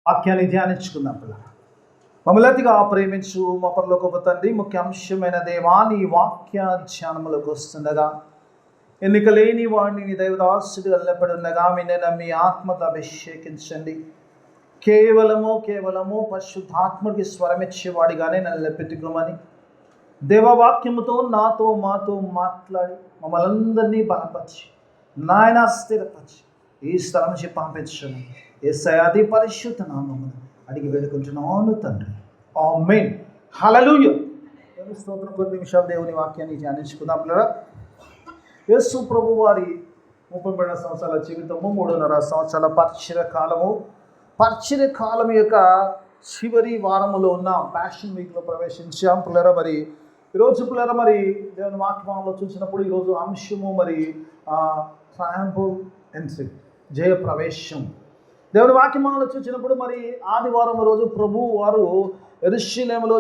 వాక్యాన్ని ధ్యానించుకుందాం పిల్ల. మమ్మల్ని అతిగా ప్రేమించు మా పరలోకపు తండ్రి, ముఖ్య అంశమైన దేవా, నీ వాక్య ధ్యానములకు వస్తుండగా ఎన్నిక లేని వాడిని నీ దైవదాసుడిగా నిలబడి ఉండగా మీ ఆత్మతో అభిషేకించండి. కేవలము పరిశుద్ధాత్మకి స్వరమిచ్చేవాడిగానే నన్ను పెట్టుకోమని దేవవాక్యముతో నాతో మాతో మాట్లాడి మమ్మల్ని అందరినీ బలపరిచి నాయన స్థిరపరిచి ఈ స్థలం నుంచి పంపించను. యేసయ్య పరిశుద్ధ నామమున అడిగి వేడుకుంటున్నాను తండ్రి, ఆమేన్. హల్లెలూయా. స్తోత్రం. కొన్ని నిమిషాలు దేవుని వాక్యాన్ని ధ్యానించుకుందాం పిల్లరా. యేసు ప్రభు వారి 32 సంవత్సరాల జీవితము, 3.5 సంవత్సరాల పరిచర్య కాలం యొక్క చివరి వారములో ఉన్న ప్యాషన్ వీక్లో ప్రవేశించాం పిల్లరా. మరి ఈరోజు పిల్లరా, మరి దేవుని వాక్యంలో చూసినప్పుడు ఈరోజు అంశము మరి ట్రయంఫల్ ఎంట్రీ, జయ ప్రవేశం. దేవుని వాక్యమాలను చూసినప్పుడు మరి ఆదివారం రోజు ప్రభు వారు యెరూషలేములో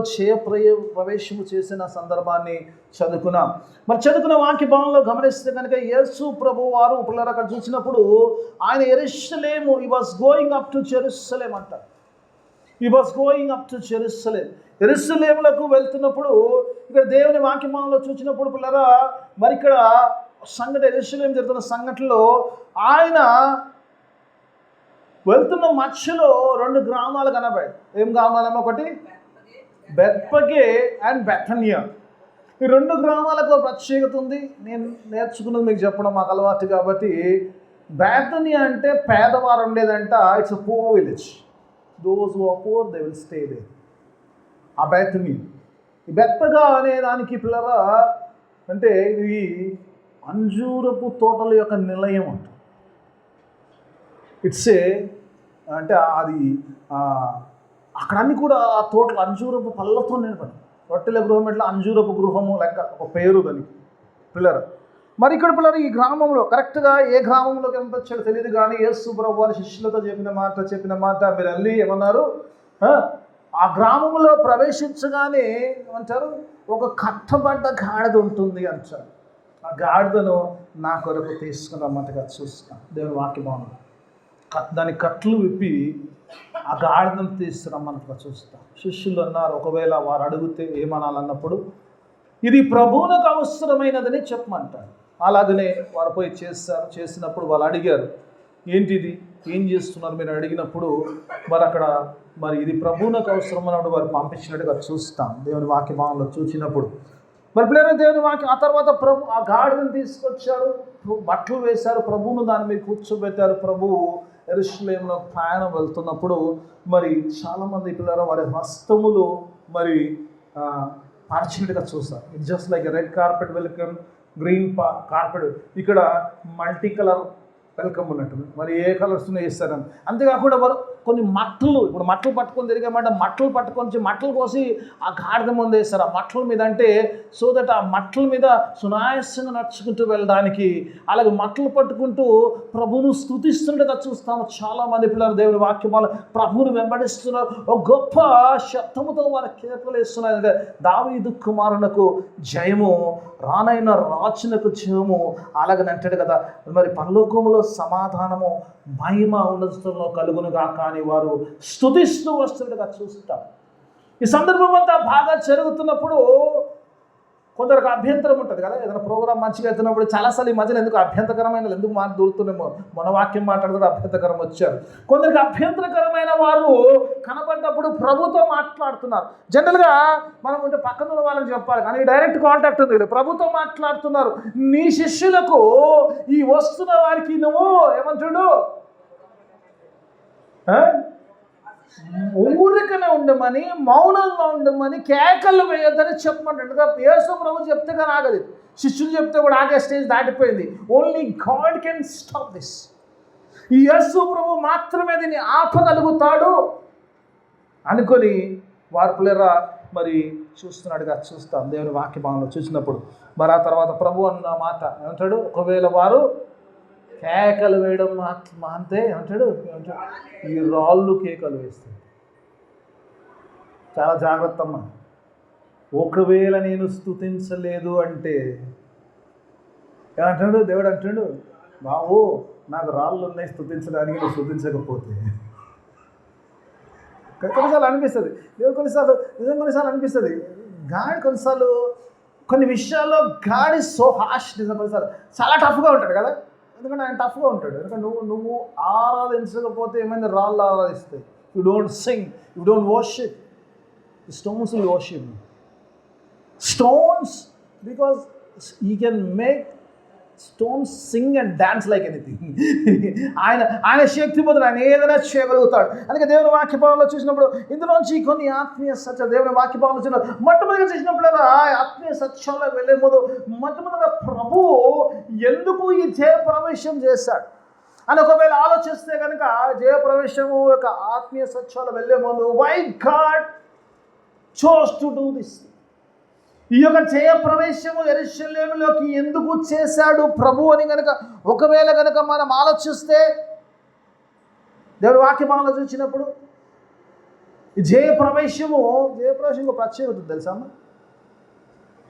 ప్రవేశము చేసిన సందర్భాన్ని చదువుకున్నాం. మరి చదువుకున్న వాక్య భావంలో గమనిస్తే కనుక యేసు ప్రభు వారు పిల్లలు అక్కడ చూసినప్పుడు ఆయన యెరూషలేము, he was going up to Jerusalem అంటారు. He was going up to Jerusalem. యెరూషలేములకు వెళ్తున్నప్పుడు ఇక్కడ దేవుని వాక్యమాలలో చూసినప్పుడు పిల్లరా, మరి ఇక్కడ సంఘటన యెరూషలేం జరుగుతున్న సంఘటనలో ఆయన వెళ్తున్న మధ్యలో 2 గ్రామాలు కనబడాయి. ఏం గ్రామాలేమో, ఒకటి బెత్పగే అండ్ బెథనియా. ఈ 2 గ్రామాలకు ప్రత్యేకత ఉంది. నేను నేర్చుకున్నది మీకు చెప్పడం మాకు అలవాటు కాబట్టి, బెథనియా అంటే పేదవారు ఉండేదంట. It's a poor village. Those who are poor they will stay there. ఆ బెథనియా. ఈ బెత్పగా అనే దానికి పిల్లరా అంటే ఇది అంజూరపు తోటల యొక్క నిలయం అంట. ఇట్స్ అంటే అది అక్కడ అన్నీ కూడా ఆ తోటలు అంజూరపు పళ్ళతో నిలబడి, రొట్టెల గృహం ఎట్లా అంజూరపు గృహము లెక్క ఒక పేరు దానికి పిల్లరు. మరి ఇక్కడ పిల్లలు ఈ గ్రామంలో కరెక్ట్గా ఏ గ్రామంలోకి ఎంత వచ్చాడో తెలియదు కానీ యేసు ప్రభు వారి శిష్యులతో చెప్పిన మాట మీరు వెళ్ళి ఏమన్నారు, ఆ గ్రామంలో ప్రవేశించగానే ఏమంటారు, ఒక కట్టబడ్డ గాడిద ఉంటుంది అంటారు. ఆ గాడిదను నా కొరకు తీసుకుని రమ్మంటగా చూస్తాం. దేవుని వాక్యం దాని కట్లు విప్పి ఆ గాడిదను తీసుకురమ్మన్నట్టుగా చూస్తాం. శిష్యులు అన్నారు, ఒకవేళ వారు అడిగితే ఏమనాలన్నప్పుడు ఇది ప్రభువునకు అవసరమైనదని చెప్పమంటారు. అలాగనే వారు పోయి చేసినప్పుడు వాళ్ళు అడిగారు, ఏంటిది, ఏం చేస్తున్నారు మీరు అడిగినప్పుడు మరి అక్కడ మరి ఇది ప్రభువునకు అవసరమైనప్పుడు వారు పంపించినట్టుగా చూస్తాం దేవుని వాక్య భావంలో చూసినప్పుడు. మరి పిల్లలు దేవుని వాక్యం ఆ తర్వాత ప్రభు ఆ గాడిదను తీసుకొచ్చారు, బట్టలు వేశారు, ప్రభువును దాని మీద కూర్చోబెట్టారు. ప్రభువు యెరూషలేములో ప్రయాణం వెళ్తున్నప్పుడు మరి చాలామంది పిల్లలు వారి హస్తములు మరి పరిచినట్టుగా చూస్తారు. It just like red carpet welcome, green carpet, ఇక్కడ మల్టీ కలర్ వెల్కమ్ ఉన్నట్టు. మరి ఏ కలర్స్ వేస్తారని. అంతేకాకుండా వారు కొన్ని మట్టలు, ఇప్పుడు మట్టలు పట్టుకొని తిరిగామంటే మట్టలు పట్టుకొని మట్టలు కోసి ఆ గాడిద ముందు వేస్తారు. ఆ మట్టల మీద అంటే సో దట్ ఆ మట్టల మీద సునాయాసంగా నడుచుకుంటూ వెళ్ళడానికి. అలాగే మట్టలు పట్టుకుంటూ ప్రభువును స్తుతిస్తుండగా చూస్తాము. చాలామంది పిల్లలు దేవుని వాక్యమాలు ప్రభువును వెంబడిస్తున్నారు. ఒక గొప్ప శబ్దముతో వారు కేకలు వేస్తున్నారు. అంటే దావీదు కుమారునకు జయము, రానైన రాజునకు జయము అలాగని అంటాడు కదా. మరి పరలోకములో సమాధానము మహిమ ఉన్నతంలో కలుగునుగా కానీ వారు స్తుతిస్తూ వస్తుండగా చూస్తాం. ఈ సందర్భం అంతా బాగా జరుగుతున్నప్పుడు కొందరికి అభ్యంతరం ఉంటుంది కదా. ఏదైనా ప్రోగ్రామ్ మంచిగా అవుతున్నప్పుడు చాలాసార్లు ఈ మధ్యన ఎందుకు అభ్యంతరకరమైన ఎందుకు దూరుతున్నామో మన వాక్యం మాట్లాడుతూ అభ్యంతరకరం వచ్చారు. కొందరికి అభ్యంతరకరమైన వారు కనబడ్డప్పుడు ప్రభుతో మాట్లాడుతున్నారు. జనరల్గా మనం ఉంటే పక్కన ఉన్న వాళ్ళకి చెప్పాలి కానీ డైరెక్ట్ కాంటాక్ట్ ఉంది. ప్రభుతో మాట్లాడుతున్నారు. నీ శిష్యులకు ఈ వస్తున్న వారికి నువ్వు ఏమంటాడు, ఊరికనే ఉండమని, మౌనంగా ఉండమని, కేకలు వేయొద్దని చెప్పమంటాడు. యేసు ప్రభు చెప్తే కానీ ఆగదు. శిష్యులు చెప్తే కూడా ఆగే స్టేజ్ దాటిపోయింది. Only God can stop this. ఈ యేసు ప్రభు మాత్రమే దీన్ని ఆపగలుగుతాడు అనుకొని వారు పిల్లరా మరి చూస్తున్నాడుగా చూస్తాం దేవుని వాక్య భావంలో చూసినప్పుడు. మరి ఆ తర్వాత ప్రభు అన్న మాట ఏమంటాడు, ఒకవేళ వారు కేకలు వేయడం అంతే ఏమంటాడు, ఈ రాళ్ళు కేకలు వేస్తాయి. చాలా జాగ్రత్త అమ్మా. ఒకవేళ నేను స్తుతించలేదు అంటే ఏమంటాడు దేవుడు, అంటాడు బాబు నాకు రాళ్ళు ఉన్నాయి స్తుతించడానికి, నువ్వు స్తుతించకపోతే కొన్నిసార్లు అనిపిస్తుంది, దేవుడు కొన్నిసార్లు నిజంగా కొన్నిసార్లు అనిపిస్తుంది గాడ్ కొన్నిసార్లు కొన్ని విషయాల్లో గాడ్ ఇస్ సో హాష్. నిజంగా కొన్నిసార్లు చాలా టఫ్గా ఉంటాడు కదా, ఎందుకంటే ఆయన టఫ్గా ఉంటాడు. ఎందుకంటే నువ్వు ఆరాధించకపోతే ఏమైంది, రాళ్ళు ఆరాధిస్తాయి. You don't sing, you don't worship, stones will worship. Stones, because you can make stones sing and dance like anything. ఆయన శక్తిమంతుడు, ఆయన ఏదైనా చేయగలుగుతాడు. అందుకే దేవుని వాక్యభావంలో చూసినప్పుడు ఇందులోంచి కొన్ని ఆత్మీయ సత్య దేవుని వాక్యభావంలో చూసిన మొట్టమొదటిగా చూసినప్పుడు ఆత్మీయ సత్యంలో వెళ్ళే ముందు మొట్టమొదటిగా ప్రభువు ఎందుకు ఈ జయప్రవేశం చేశాడు అని ఒకవేళ ఆలోచిస్తే కనుక, జయప్రవేశము యొక్క ఆత్మీయ సత్యాలు వెళ్ళే ముందు why God chose to do this, ఈ యొక్క జయప్రవేశము యెరూషలేములోకి ఎందుకు చేశాడు ప్రభు అని కనుక ఒకవేళ కనుక మనం ఆలోచిస్తే, దేవుడి వాక్యమాలలో చూసినప్పుడు ఈ జయప్రవేశము ప్రత్యేకత తెలుసా అమ్మ?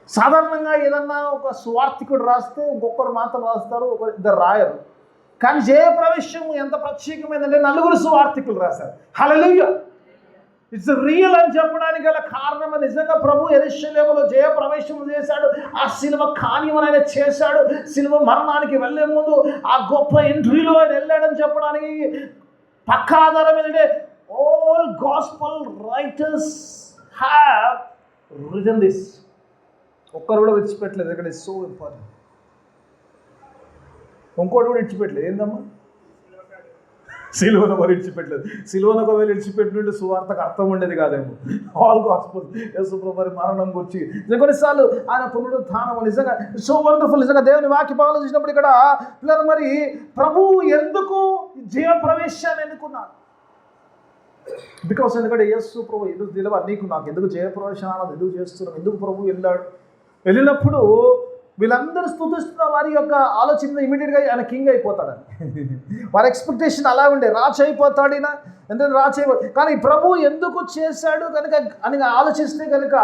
సాధారణంగా ఏదన్నా ఒక సువార్థికుడు రాస్తే ఇంకొకరు మాత్రం రాస్తారు, ఇద్దరు రాయరు. కానీ జయప్రవేశము ఎంత ప్రత్యేకమైందంటే నలుగురు సువార్థికులు రాశారు. హల్లెలూయా, ఇట్స్ రియల్ అని చెప్పడానికి గల కారణం నిజంగా ప్రభు యెరూషలేములో జయప్రవేశం చేశాడు. ఆ శిలువ కార్యం ఆయన చేశాడు. శిలువ మరణానికి వెళ్ళే ముందు ఆ గొప్ప ఎంట్రీలో ఆయన వెళ్ళాడని చెప్పడానికి పక్కా ఆధారం ఏంటంటే all gospel writers have return this. ఒక్కరు కూడా విడిచిపెట్టలేదు. ఇక్కడ ఇట్స్ సో ఇంపార్టెంట్. ఇంకోటి కూడా విడిచిపెట్టలేదు. ఏందమ్మా? సిలువను ఒకరు విడిచిపెట్టలేదు. సిలువను ఒకవేళ విడిచిపెట్టినట్టు సువార్తకు అర్థం ఉండేది కాదేమో. ఆల్ గాస్పల్ యేసుప్రభు వారి మరణం గురించి కొన్నిసార్లు ఆయన పునరుత్థానం నిజంగా సో వండర్ఫుల్. నిజంగా దేవుని వాక్యభావాలు చూసినప్పుడు ఇక్కడ పిల్లలు మరి ప్రభువు ఎందుకు జయప్రవేశాన్ని ఎన్నుకున్నాడు? బికాస్ ఎందుకంటే యేసు ప్రభు ఎందుకు తెలియదు, నీకు నాకు ఎందుకు జయప్రవేశం ఎందుకు చేస్తున్నాం, ఎందుకు ప్రభు వెళ్ళినప్పుడు వీళ్ళందరూ స్తుతిస్తున్న వారి యొక్క ఆలోచన ఇమీడియట్గా ఆయన కింగ్ అయిపోతాడని వారి ఎక్స్పెక్టేషన్ అలా ఉండే, రాజు అయిపోతాడు ఈయన, ఎందుకంటే రాజు అయిపోతాడు. కానీ ప్రభు ఎందుకు చేశాడు కనుక అని ఆలోచిస్తే కనుక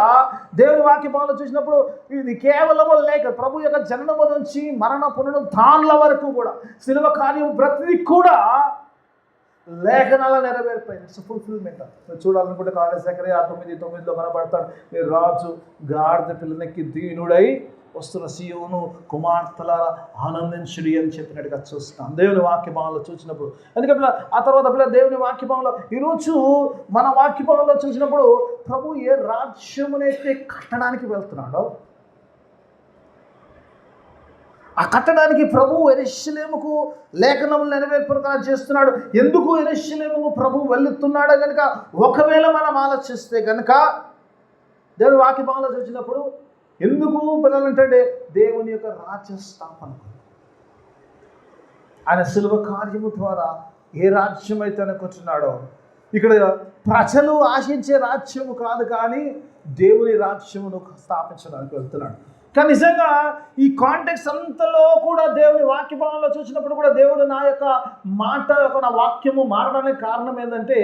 దేవుని వాక్యభావంలో చూసినప్పుడు ఇది కేవలము లేక ప్రభు యొక్క జననము నుంచి మరణ పునరుత్థానాల వరకు కూడా శిలువ కార్యం ప్రతిదీ కూడా లేఖనాల నెరవేరిపోయింది. It's fulfilment. చూడాలనుకుంటే కాలేజ్ సెక్రటరీ 9:9 కనబడతాడు, మీరు రాజు గాడిద పిల్లనెక్కి దీనుడై వస్తున్న సీయోను కుమార్తెలారా ఆనందించుడి అని చెప్పినట్టుగా చూస్తాం దేవుని వాక్యభావంలో చూసినప్పుడు. ఎందుకంటే ఆ తర్వాత దేవుని వాక్యభావంలో ఈరోజు మన వాక్యభావంలో చూసినప్పుడు ప్రభు ఏ రాజ్యమునైతే కట్టడానికి వెళ్తున్నాడో ఆ కట్టడానికి ప్రభు యెరూషలేముకు లేఖనములు నెరవేర్పుగా చేస్తున్నాడు. ఎందుకు యెరూషలేముకు ప్రభు వెళ్తున్నాడో కనుక ఒకవేళ మనం ఆలోచిస్తే కనుక దేవుని వాక్యభావంలో చూసినప్పుడు ఎందుకు పిల్లలంటే దేవుని యొక్క రాజ్య స్థాపన, ఆయన శిలువ కార్యము ద్వారా ఏ రాజ్యం అయితే అనుకుంటున్నాడో ఇక్కడ ప్రజలు ఆశించే రాజ్యము కాదు, కానీ దేవుని రాజ్యమును స్థాపించడానికి వెళ్తున్నాడు. కానీ నిజంగా ఈ కాంటెక్స్ట్ అంతలో కూడా దేవుని వాక్యభావంలో చూసినప్పుడు కూడా దేవుడు నా యొక్క మాట నా వాక్యము మారడానికి కారణం ఏంటంటే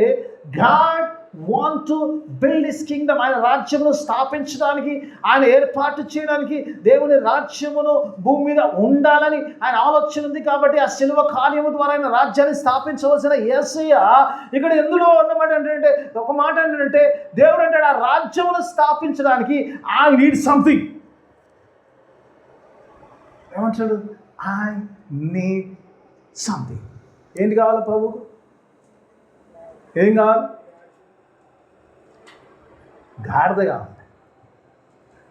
God want to build his Kingdom. ఆయన రాజ్యమును స్థాపించడానికి, ఆయన ఏర్పాటు చేయడానికి, దేవుని రాజ్యమును భూమి మీద ఉండాలని ఆయన ఆలోచన ఉంది. కాబట్టి ఆ శిలువ కార్యము ద్వారా ఆయన రాజ్యాన్ని స్థాపించవలసిన యేసయ్య ఇక్కడ ఎందులో అన్నమాట ఏంటంటే ఒక మాట ఏంటంటే దేవుడు అంటాడు ఆ రాజ్యమును స్థాపించడానికి ఐ నీడ్ సంథింగ్. ఏమంటాడు? I need something. ఏంటి కావాలి ప్రభువుకు? ఏం కావాలి? గాడిద కావాలి,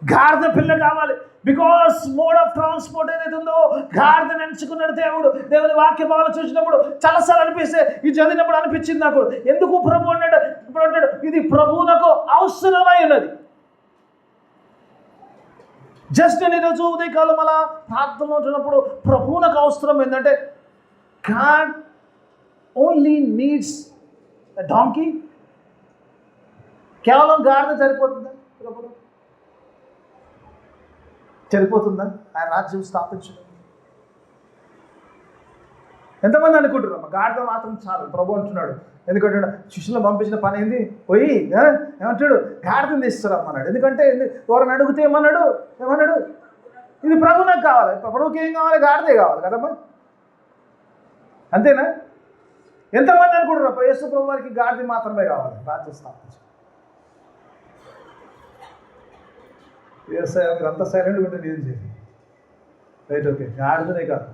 గాడిద పిల్ల కావాలి. బికాస్ మోడ్ ఆఫ్ ట్రాన్స్పోర్ట్ ఏదైతే ఉందో గాడిదని ఎంచుకున్నాడు దేవుడు. దేవుని వాక్యభావాలు చూసినప్పుడు చాలాసార్లు అనిపిస్తే ఈ చదివినప్పుడు అనిపించింది నాకు, ఎందుకు ప్రభు అన్నాడు? ఇప్పుడు అంటాడు ఇది ప్రభువునకు అవసరమై ఉన్నది. జస్ట్ నేను ఈరోజు ఉదయకాలం అలా ప్రార్థనలో ఉంటున్నప్పుడు ప్రభువునకు అవసరం ఏంటంటే God only needs a donkey. కేవలం గాడిద సరిపోతుందా? సరిపోతుందా ఆయన రాజ్యం స్థాపించడం? ఎంతమంది అనుకుంటున్నాం గాడిద మాత్రం చాలు ప్రభు అంటున్నాడు. ఎందుకంటే శిష్యులను పంపించిన పని ఏంది? పోయి ఏమంటాడు? గాడిదని తీసుకురమ్మన్నాడు. ఎందుకంటే ఎవరైనా అడిగితే ఏమన్నాడు? ఇది ప్రభు నాకు కావాలి. ప్రభుకి ఏం కావాలి? గాడిదే కావాలి కదమ్మా, అంతేనా? ఎంతమంది అనుకుంటారు యేసు ప్రభు వారికి గాడిద మాత్రమే కావాలి రాజ్యం స్థాపించి? వ్యవసాయం అంత సైలెంట్గా ఉంటే నేను చేసి రైట్, ఓకే, గాడిదనే కాదు,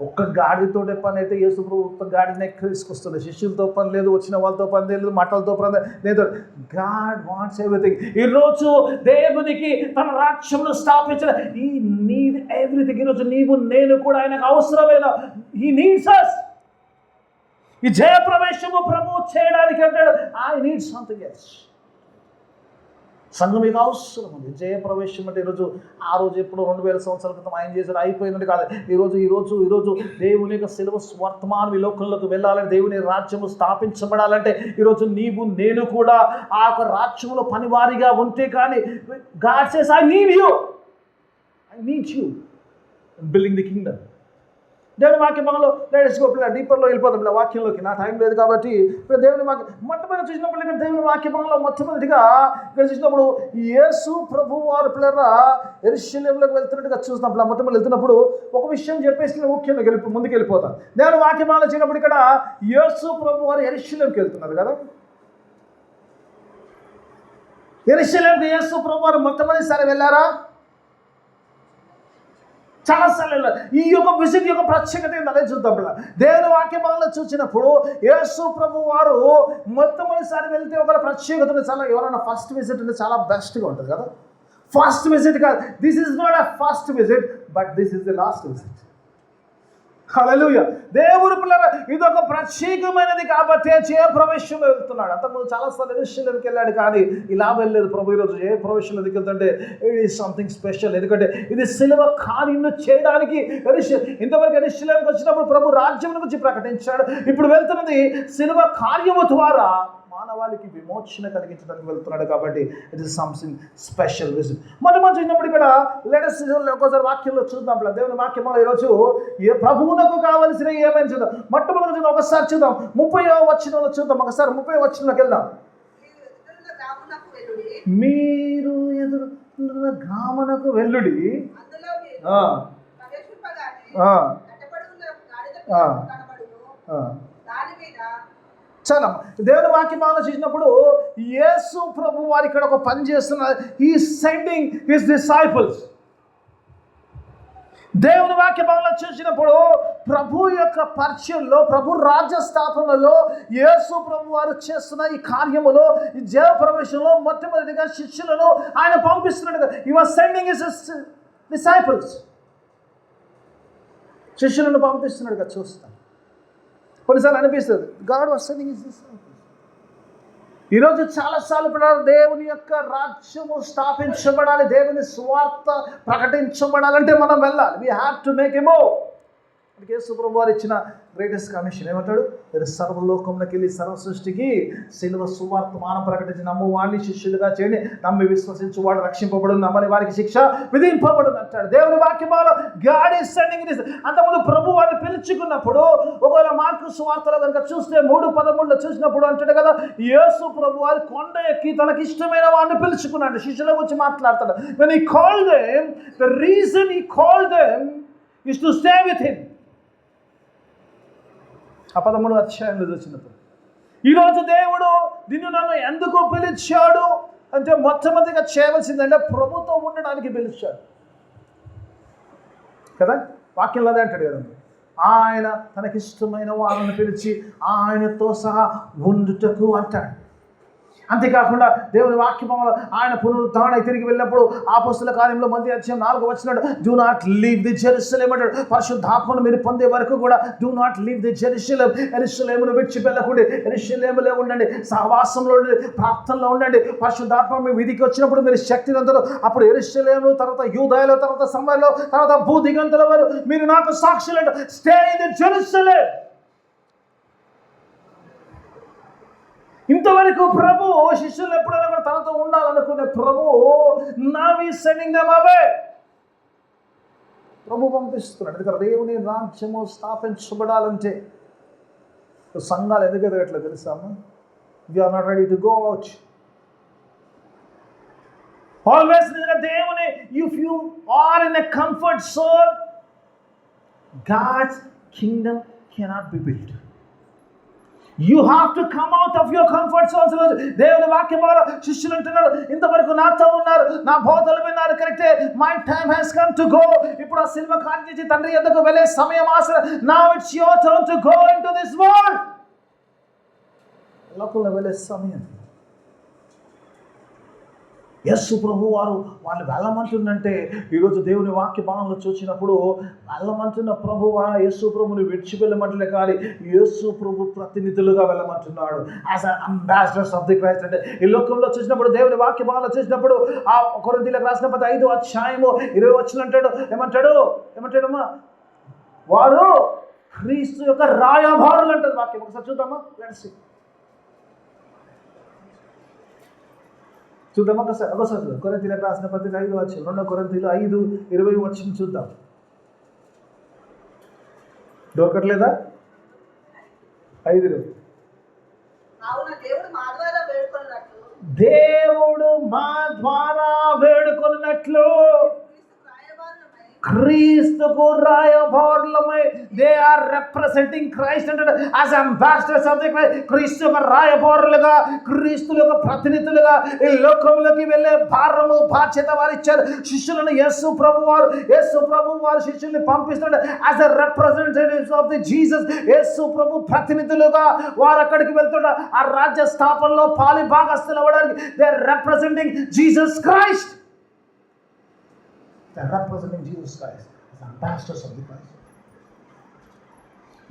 ఒక్క గాడితో పని అయితే యేసు ప్రభు ఒక్క గాడిని తీసుకొస్తుంది. శిష్యులతో పని లేదు, వచ్చిన వాళ్ళతో పని లేదు, మట్టలతో పని లేదు. God wants everything. ఈరోజు దేవునికి తన రాజ్యంలో స్థాపించిన ఈ నీడ్ ఎవ్రీథింగ్. ఈరోజు నీవు నేను కూడా ఆయనకు అవసరమైన ఈ నీడ్స్ అస్. ఈ జయప్రవేశము ప్రభు చేయడానికి అంటాడు ఐ నీడ్ సంథింగ్ ఎల్స్. సంఘం మీకు అవసరం ఉంది. జయప్రవేశం అంటే ఈరోజు ఆ రోజు ఎప్పుడో 2000 సంవత్సరాల క్రితం ఆయన చేశారు అయిపోయిందంటే కాదు. ఈరోజు దేవుని యొక్క సిలువ వర్తమానం ఈ లోకంలోకి వెళ్ళాలంటే, దేవుని రాజ్యము స్థాపించబడాలంటే ఈరోజు నీవు నేను కూడా ఆ యొక్క రాజ్యంలో పనివారిగా ఉంటే కానీ God says I need you building the Kingdom. దేవుని వాక్య భాగంలో లేడీస్ పిల్ల డీపర్లో వెళ్ళిపోతాం ఇలా వాక్యంలోకి, నా టైం లేదు కాబట్టి ఇప్పుడు దేవుని వాక్యం మొట్టమొదటి చూసినప్పుడు ఇక్కడ దేవుని వాక్య భాగంలో మొట్టమొదటిగా ఇక్కడ చూసినప్పుడు యేసు ప్రభు వారు పిల్లరా యెరూషలేములోకి వెళ్తున్నట్టుగా చూసినప్పుడు మొట్టమొదటి వెళ్తున్నప్పుడు ఒక విషయం చెప్పేసి ముఖ్యంగా ముందుకు వెళ్ళిపోతాం. దేవుని వాక్య భాగంలో వచ్చినప్పుడు ఇక్కడ యేసు ప్రభు వారు యెరూషలేముకి వెళ్తున్నారు కదా. యెరూషలేముకి యేసు ప్రభు వారు మొట్టమొదటిసారి వెళ్ళారా? చాలాసార్లు వెళ్ళారు. ఈ యొక్క విజిట్ యొక్క ప్రత్యేకత ఏంటి అదే చూద్దాం. దేవుని వాక్య భాగంలో చూసినప్పుడు యేసు ప్రభు వారు మొట్టమొదటిసారి వెళ్తే ఒక ప్రత్యేకత చాలా, ఎవరైనా ఫస్ట్ విజిట్ అంటే చాలా బెస్ట్గా ఉంటుంది కదా. ఫస్ట్ విజిట్ కాదు, this is not a first visit but this is the last visit. హల్లెలూయా. దేవుని పిల్లల ఇది ఒక ప్రత్యేకమైనది కాబట్టి జయప్రవేశంలో వెళ్తున్నాడు. అంతకుముందు చాలాసార్లు యెరూషలేముకి వెళ్ళాడు కానీ ఇలా వెళ్ళలేదు ప్రభు. ఈరోజు జయప్రవేశంలో వెళ్తుంటే ఇట్ ఈస్ సంథింగ్ స్పెషల్. ఎందుకంటే ఇది సిలువ కార్యం చేయడానికి ఇంతవరకు యెరూషలేముకి వచ్చినప్పుడు ప్రభు రాజ్యం గురించి ప్రకటించాడు. ఇప్పుడు వెళ్తున్నది సిలువ కార్యము ద్వారా మానవాళికి విమోచన కలిగించడానికి వెళ్తున్నాడు కాబట్టి it is something special visit. మనం చూసినప్పుడు ఇక్కడ లేటెస్ట్ ఒకసారి వాక్యంలో చూద్దాం. దేవుని వాక్యంలో ఈరోజు ఏ ప్రభువునకు కావలసిన ఏమైనా చూద్దాం. మొట్టమొదటి చూద్దాం, ఒకసారి చూద్దాం 30వ వచనంలో చూద్దాం. ఒకసారి 30వ వచనంలోకి వెళ్దాం. మీరు ఎదురున్న గ్రామనకు వెల్లుడి చాలా దేవుని వాక్యం ఆలోచించినప్పుడు యేసు ప్రభు వారు ఇక్కడ ఒక పని చేస్తున్నారు. He sending his disciples. దేవుని వాక్య భాగంలో చూసినప్పుడు ప్రభు యొక్క పరిచయంలో, ప్రభు రాజ్య స్థాపనలో యేసు ప్రభు వారు చేస్తున్న ఈ కార్యములో, ఈ జయప్రవేశంలో మొట్టమొదటిగా శిష్యులను ఆయన పంపిస్తున్నాడు. He was sending his disciples. శిష్యులను పంపిస్తున్నాడుగా చూస్తాం. కొన్నిసార్లు అనిపిస్తుంది God was sending his disciples. ఈరోజు చాలాసార్లు దేవుని యొక్క రాజ్యము స్థాపించబడాలి, దేవుని స్వార్థ ప్రకటించబడాలంటే మనం వెళ్ళాలి. We have to make a move. యేసు ప్రభు వారు ఇచ్చిన గ్రేటెస్ట్ కమిషన్ ఏమంటాడు? మీరు సర్వలోకంలోకి వెళ్ళి సర్వ సృష్టికి సిలువ సువార్తమానం ప్రకటించి నమ్ము వాడిని శిష్యులుగా చేయండి, నమ్మి విశ్వసించు వాడు రక్షింపబడు, నమ్మని వారికి శిక్ష విధింపబడును అంటాడు. దేవుని వాక్యములో గాడ్ ఈస్ సెండింగ్ దిస్. అంతకుముందు ప్రభు వారిని పిలుచుకున్నప్పుడు ఒకవేళ మార్కు సువార్తలో కనుక చూస్తే 3:13 చూసినప్పుడు అంటాడు కదా, యేసు ప్రభు వారు కొండ ఎక్కి తనకి ఇష్టమైన వారిని పిలుచుకున్నాడు. శిష్యుల గురించి మాట్లాడతాడు. when he called them, the reason he called them is to stay with him. 13వ అధ్యాయంలో చూసినప్పుడు ఈరోజు దేవుడు నిన్ను నన్ను ఎందుకు పిలిచాడు అంటే మొట్టమొదటిగా చేయవలసిందంటే ప్రభుతో ఉండడానికి పిలిచాడు కదా. వాక్యంలో అదే అంటాడు కదా, ఆయన తనకిష్టమైన వాళ్ళని పిలిచి ఆయనతో సహా ఉండుటకు అంటాడు. అంతేకాకుండా దేవుని వాక్యంలో ఆయన పునరుద్ధరణ తిరిగి వెళ్ళినప్పుడు అపోస్తల కార్యంలో 4వ వచనం do not leave the Jerusalem అంటాడు. పరిశుద్ధాత్మను మీరు పొందే వరకు కూడా do not leave the Jerusalem. యెరూషలేమును విడిచి వెళ్ళకండి, యెరూషలేములో ఉండండి, సహవాసంలో ఉండండి, ప్రార్థనలో ఉండండి. పరిశుద్ధాత్మ మీ విధికి వచ్చినప్పుడు మీరు శక్తిని అందరూ అప్పుడు యెరూషలేము, తర్వాత యూదయలో, తర్వాత సమరలో, తర్వాత భూదిగంతుల వారు మీరు నాకు సాక్షులు. Stay in the Jerusalem. ఇంతవరకు ప్రభు శిష్యులు ఎప్పుడైనా కూడా తనతో ఉండాలనుకునే ప్రభు now he is sending them away. ప్రభు పంపిస్తున్నాడు. ఎందుకంటే దేవుని రాజ్యము స్థాపించబడాలంటే సంఘాలు ఎందుకు ఎదగట్లేదు తెలుసామా? We are not ready to go out. Always దేవుని if you are in a comfort zone, God's kingdom cannot be built. You have to come out of your comfort zones. దేవుని వాక్యం ద్వారా శిష్యులు అంటున్నారు, ఇంతవరకు నాతో ఉన్నారు, నా బోధలు విన్నారు, కరెక్టే, my time has come to go. ఇప్పుడు ఆ సినిమా కార్యక్రమం తండ్రి ఎద్దకు వెళ్ళే సమయం ఆసరా. Now it's your turn to go into this world. లోకంలో వెళ్ళే సమయం. యేసు ప్రభు వారు వాళ్ళు వెళ్ళమంటుందంటే, ఈరోజు దేవుని వాక్య భాగంలో చూసినప్పుడు వెళ్ళమంటున్న ప్రభువా యేసు ప్రభుని విడిచి వెళ్ళమంటలే కానీ యేసు ప్రభు ప్రతినిధులుగా వెళ్ళమంటున్నాడు. As ambassadors of the Christ. అంటే ఈ లోకంలో చూసినప్పుడు దేవుని వాక్య భాగంలో చూసినప్పుడు ఆ కొరింథీయులకు రాసిన 5:20 అంటాడు, ఏమంటాడమ్మా, వారు క్రీస్తు యొక్క రాయబారులు అంటారు వాక్యం. ఒకసారి చూద్దామా, లెట్స్ సీ. చూద్దామా ఒకసారి. కొరింథీయులకు రాసిన పత్రిక 5:2 కొరింథీయులు 5:20 చూద్దాం. దొరకట్లేదా? 5:20. దేవుడు మా ద్వారా వేడుకొనున్నట్లు క్రీస్తుకు రాయబారులమై, దే ఆర్ రిప్రజెంటింగ్ క్రైస్ట్ అంటే as ambassadors of the Christ. క్రీస్తు యొక్క రాయబారులుగా, క్రీస్తు యొక్క ప్రతినిధులుగా ఈ లోకంలోకి వెళ్ళే భారము బాధ్యత వారు ఇచ్చారు. శిష్యులను యేసు ప్రభు వారు శిష్యుల్ని పంపిస్తున్నాడు as a representatives of the Jesus. యేసు ప్రభు ప్రతినిధులుగా వారు అక్కడికి వెళ్తున్నారు. ఆ రాజ్య స్థాపనలో పాలి భాగస్తులు అవ్వడానికి they are representing Jesus Christ. They are representing Jesus Christ as ambassadors of the Christ.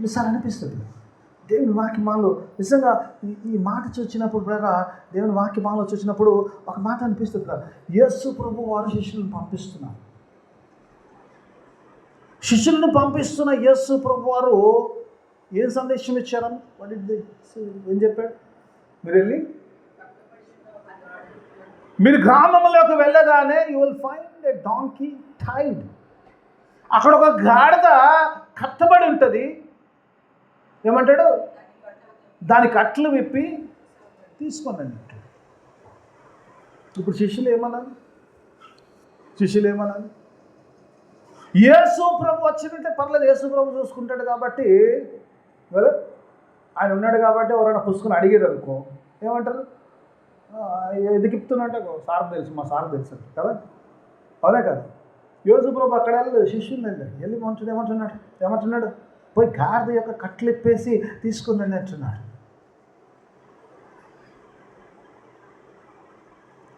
నిజంగా అనిపిస్తుంది దేవుని వాక్యమాలలో. నిజంగా ఈ మాట చూసినప్పుడు దేవుని వాక్యమాలలో చూసినప్పుడు ఒక మాట అనిపిస్తుంది. యేసు ప్రభు వారు శిష్యులను పంపిస్తున్నారు. శిష్యులను పంపిస్తున్న యేసు ప్రభు వారు ఏం సందేశం ఇచ్చారని ఏం చెప్పాడు? మీరు గ్రామంలోకి వెళ్ళగానే you will find a donkey tied. అక్కడ ఒక గాడిద కట్టబడి ఉంటుంది. ఏమంటాడు? దాని కట్లు విప్పి తీసుకోండి అంటాడు. ఇప్పుడు శిష్యులు ఏమన్నాను? యేసు ప్రభు వచ్చినట్టే పర్లేదు, యేసు ప్రభు చూసుకుంటాడు కాబట్టి కదా, ఆయన ఉన్నాడు కాబట్టి ఎవరైనా పుస్తకం అడిగేది అనుకో ఏమంటారు? ఎదిగిపుతున్నట్టే సార్ తెలుసు, మా సార్ తెలుసు కదా, అవునే కదా. యేసు ప్రభు అక్కడ శిష్యులండి వెళ్ళి ఏమంటున్నాడు? పోయి గాడిద యొక్క కట్లు ఇప్పేసి తీసుకుందండి అంటున్నాడు.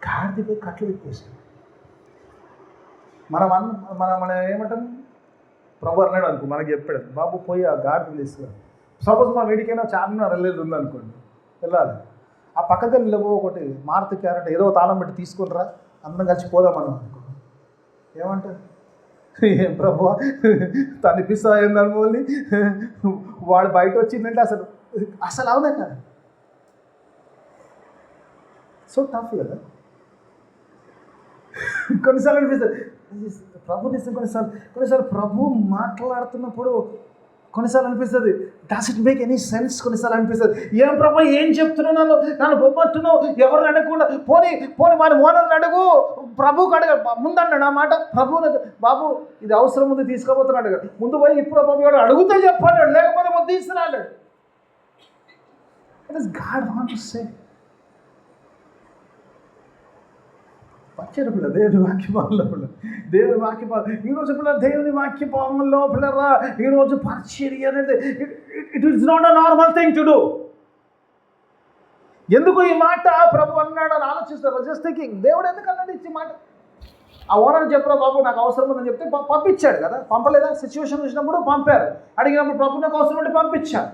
గాడిద పోయి కట్లు ఇప్పేసి మనం ఏమంటాం? ప్రభు అన్నాడు అనుకో, మనకి చెప్పాడు, బాబు పోయి ఆ గాడిద తీసుకురా. సపోజ్ మన వీడికైనా చార్మినార్ వెళ్ళేది ఉందనుకోండి, వెళ్ళాలి. ఆ పక్కకి వెళ్ళబో ఒకటి మారుతి క్యారెట్ ఏదో తాళం పెట్టి తీసుకునిరా, అందరం కలిసి పోదామన్నాం అనుకో, ఏమంటారు? ఏం ప్రభు తనిపిస్తా ఏందనుకోని వాడు బయట వచ్చిందంటే అసలు అవునే కదా. సో టఫ్ కదా. కొన్నిసార్లు అనిపిస్తుంది ప్రభు నిజం, కొన్నిసార్లు ప్రభు మాట్లాడుతున్నప్పుడు కొన్నిసార్లు అనిపిస్తుంది does it make any sense. కొన్నిసార్లు అనిపిస్తుంది ఏం ప్రభు ఏం చెప్తున్నాను, నన్ను బొమ్మట్టున్నావు, ఎవరిని అడగకుండా పోనీ వాడి ఓనర్ని అడుగు, ప్రభువుకి అడగ ముందన్నాడు. ఆ మాట ప్రభువుని, బాబు ఇది అవసరం ఉంది తీసుకోబోతున్నాడు, ముందు పోయి ఇప్పుడు బాబు అడుగుతా చెప్పాడు, లేకపోతే ముందు తీసుకున్నాడు. It is God want to say. వచ్చారు పిల్ల దేవుని వాక్యభావంలో ఈరోజు పిల్ల దేవుని వాక్యభావంలో పిల్లరా ఈరోజు పరిచర్య అనేది it is not a normal thing to do. ఎందుకు ఈ మాట ప్రభు అన్నాడు అని ఆలోచిస్తారు. జస్ట్ థింకింగ్, దేవుడు ఎందుకు అన్నాడు ఇచ్చి మాట? ఆ ఓనర్ చెప్పరా బాబు నాకు అవసరం ఉందని చెప్తే పంపించాడు కదా, పంపలేదా? సిచ్యువేషన్ వచ్చినప్పుడు పంపారు, అడిగినప్పుడు ప్రభు నాకు అవసరం ఉంటే పంపించాడు.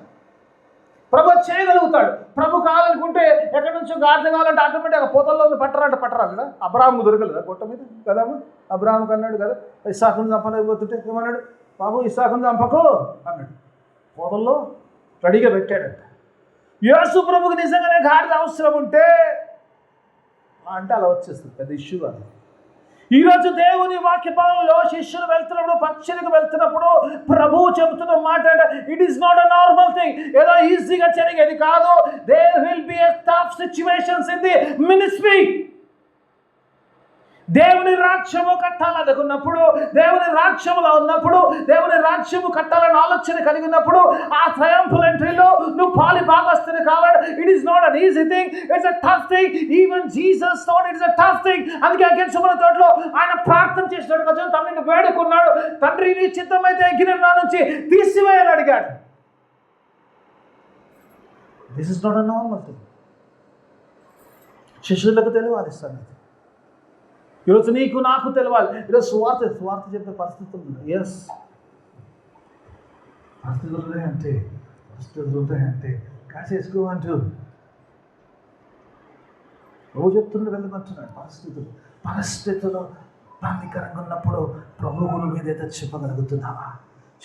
ప్రభు చేయగలుగుతాడు. ప్రభు కావాలనుకుంటే ఎక్కడి నుంచో గాడిద కావాలంటే ఆటోమేటిక్గా పోతల్లో పట్టరాలి కదా. అబ్రాహాము దొరకలేదా గొట్ట మీద కదమ్మా? అబ్రాహాముకి అన్నాడు కదా, ఇస్సాకుని చంపలేకపోతుంటే ఏమన్నాడు? బాబు ఇస్సాకుని చంపకు అన్నాడు. పోతల్లో రెడీగా పెట్టాడంట. యేసు ప్రభుకి నిజంగానే గాడిద అవసరం ఉంటే అంటే అలా వచ్చేస్తుంది, పెద్ద ఇష్యూ కాదు. ఈరోజు దేవుని వాక్యభావంలో శిష్యులు వెళ్తున్నప్పుడు, పరిచర్యకు వెళ్తున్నప్పుడు ప్రభువు చెబుతున్న మాట it is not a normal thing. ఏదో ఈజీగా జరిగేది కాదు. There will be a tough situations in the ministry. దేవుని రాజ్యము కట్టాలనుకున్నప్పుడు, దేవుని రాజ్యములో ఉన్నప్పుడు, దేవుని రాజ్యము కట్టాలని ఆలోచన కలిగినప్పుడు, ఆ ట్రయంఫల్ ఎంట్రీలో నువ్వు పాలి భాగస్తుని కావాలి. It is not an easy thing, it's a tough thing. Even Jesus thought it's a tough thing. అందుకే గెత్సేమనే తోటలో ఆయన ప్రార్థన చేసినాడు కదా, తండ్రిని వేడుకున్నాడు, తండ్రి నీ చిత్తమైతే ఎగిరి నా నుంచి తీసివేయని అడిగాడు. This is not a normal thing. శిష్యులకు తెలియాలి సంగతి. ఈరోజు నీకు నాకు తెలియాలి. ఈరోజు స్వార్థ చెప్పే పరిస్థితులు ఉన్నాయి. ఎస్, పరిస్థితులు ఉంటాయంటే కాసేసుకో రోజు చెప్తుండే వెళ్ళమంటున్నాడు. పరిస్థితులు ఇబ్బందికరంగా ఉన్నప్పుడు ప్రభు గురు మీద అయితే చెప్పగలుగుతున్నావా?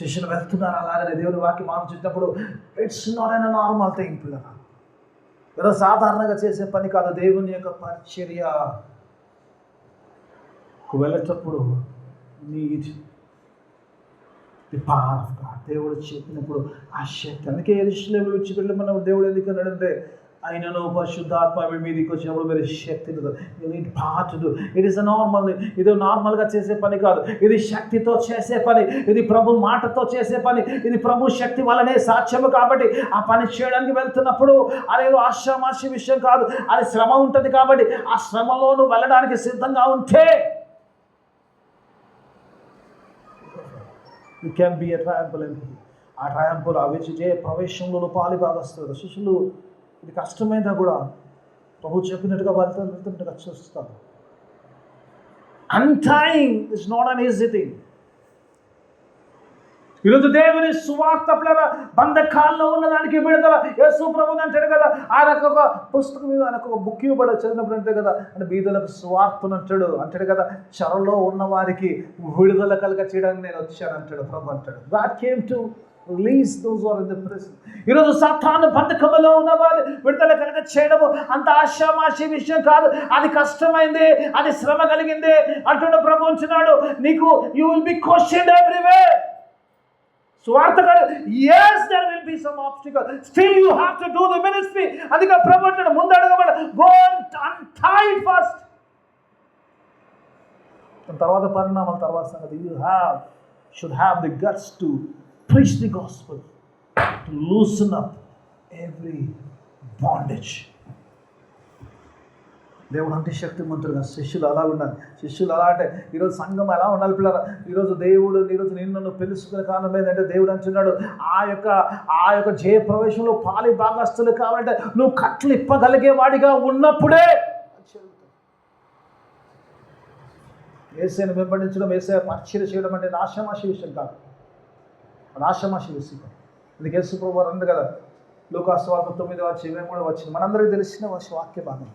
శిష్యులు వెళ్తున్నారు, అలాగనే దేవుని వాక్యం ఆలోచించినప్పుడు it's not an normal thing పిల్లలు. ఏదో సాధారణంగా చేసే పని కాదు. దేవుని యొక్క పరిచర్య వెళ్ళేటప్పుడు need the power of God. దేవుడు చెప్పినప్పుడు ఆ శక్తి. అందుకే యెరూషలేము విడిచిపెట్టి మనం దేవుడు ఎందుకు అన్నాడంటే, ఆయనను పరిశుద్ధాత్మ మీదకి వచ్చినప్పుడు మీరు శక్తి. You need power to do. It is a normal. ఇది నార్మల్గా చేసే పని కాదు. ఇది శక్తితో చేసే పని. ఇది ప్రభు మాటతో చేసే పని. ఇది ప్రభు శక్తి వల్లనే సాధ్యము. కాబట్టి ఆ పని చేయడానికి వెళ్తున్నప్పుడు అదేదో ఆశామాషి విషయం కాదు. అది శ్రమ ఉంటుంది. కాబట్టి ఆ శ్రమలోను వెళ్ళడానికి సిద్ధంగా ఉంటే you can be a triumphal entry. ఆ ట్రయంఫల్ ఆ విజయ ప్రవేశంలో పాలి భాగస్తారు. శిష్యులు ఇది కష్టమైనా కూడా ప్రభు చెప్పినట్టుగా వెళ్తుంటగా చూస్తారు. Untying is not an easy thing. ఈరోజు దేవుని సువార్త బంధకాల్లో ఉన్నదానికి విడుదల. యేసు ప్రభు అంటాడు కదా, ఆయనకు ఒక పుస్తకం మీద ఆయనకు ఒక బుక్ ఇవ్వబడి చదివినప్పుడు అంటే కదా, అంటే బీదలకు సువార్తను అంటాడు కదా, చెరలో ఉన్న వారికి విడుదల కలగ చేయడానికి నేను వచ్చాను అంటాడు ప్రభు అంటాడు. God came to release those are in the prison. ఈరోజు సాతాను బంధకంలో ఉన్న వారు విడుదల కలగ చేయడము అంత ఆశామాషి విషయం కాదు. అది కష్టమైంది, అది శ్రమ కలిగింది అంటున్న ప్రభు ఉంటున్నాడు. నీకు you will be questioned everywhere. స్వార్థకారు, yes, there will be some obstacle. Still you have to do the ministry. అందుకే ప్రభు అంటాడు, ముందు అడగబడ, go and untie it first. తర్వాత పరిణామాల తర్వాత సంగతి. You should have the guts to preach the gospel, to loosen up every bondage. దేవుడు అంటే శక్తిమంతుడుగా. శిష్యులు అలా ఉండాలి. శిష్యులు అలా అంటే ఈరోజు సంఘం ఎలా ఉండాలి పిల్లరా? ఈరోజు దేవుడు నిన్ను తెలుసుకునే కారణం ఏంటంటే, దేవుడు అంటున్నాడు ఆ యొక్క జయ ప్రవేశంలో పాలి భాగస్తులు కావాలంటే నువ్వు కట్లు ఇప్పగలిగే వాడిగా ఉన్నప్పుడే. యేసుని వెంబడించడం, యేసు పరిచర్య చేయడం అంటే ఆషామాషి విషయం కాదు. అది ఆషామాషి విషయం కాదు. అందుకే యేసు ప్రభువు అన్నారు కదా, లూకాసు 9వ అధ్యాయం కూడా వచ్చింది, మనందరికీ తెలిసిన వాక్య భాగం.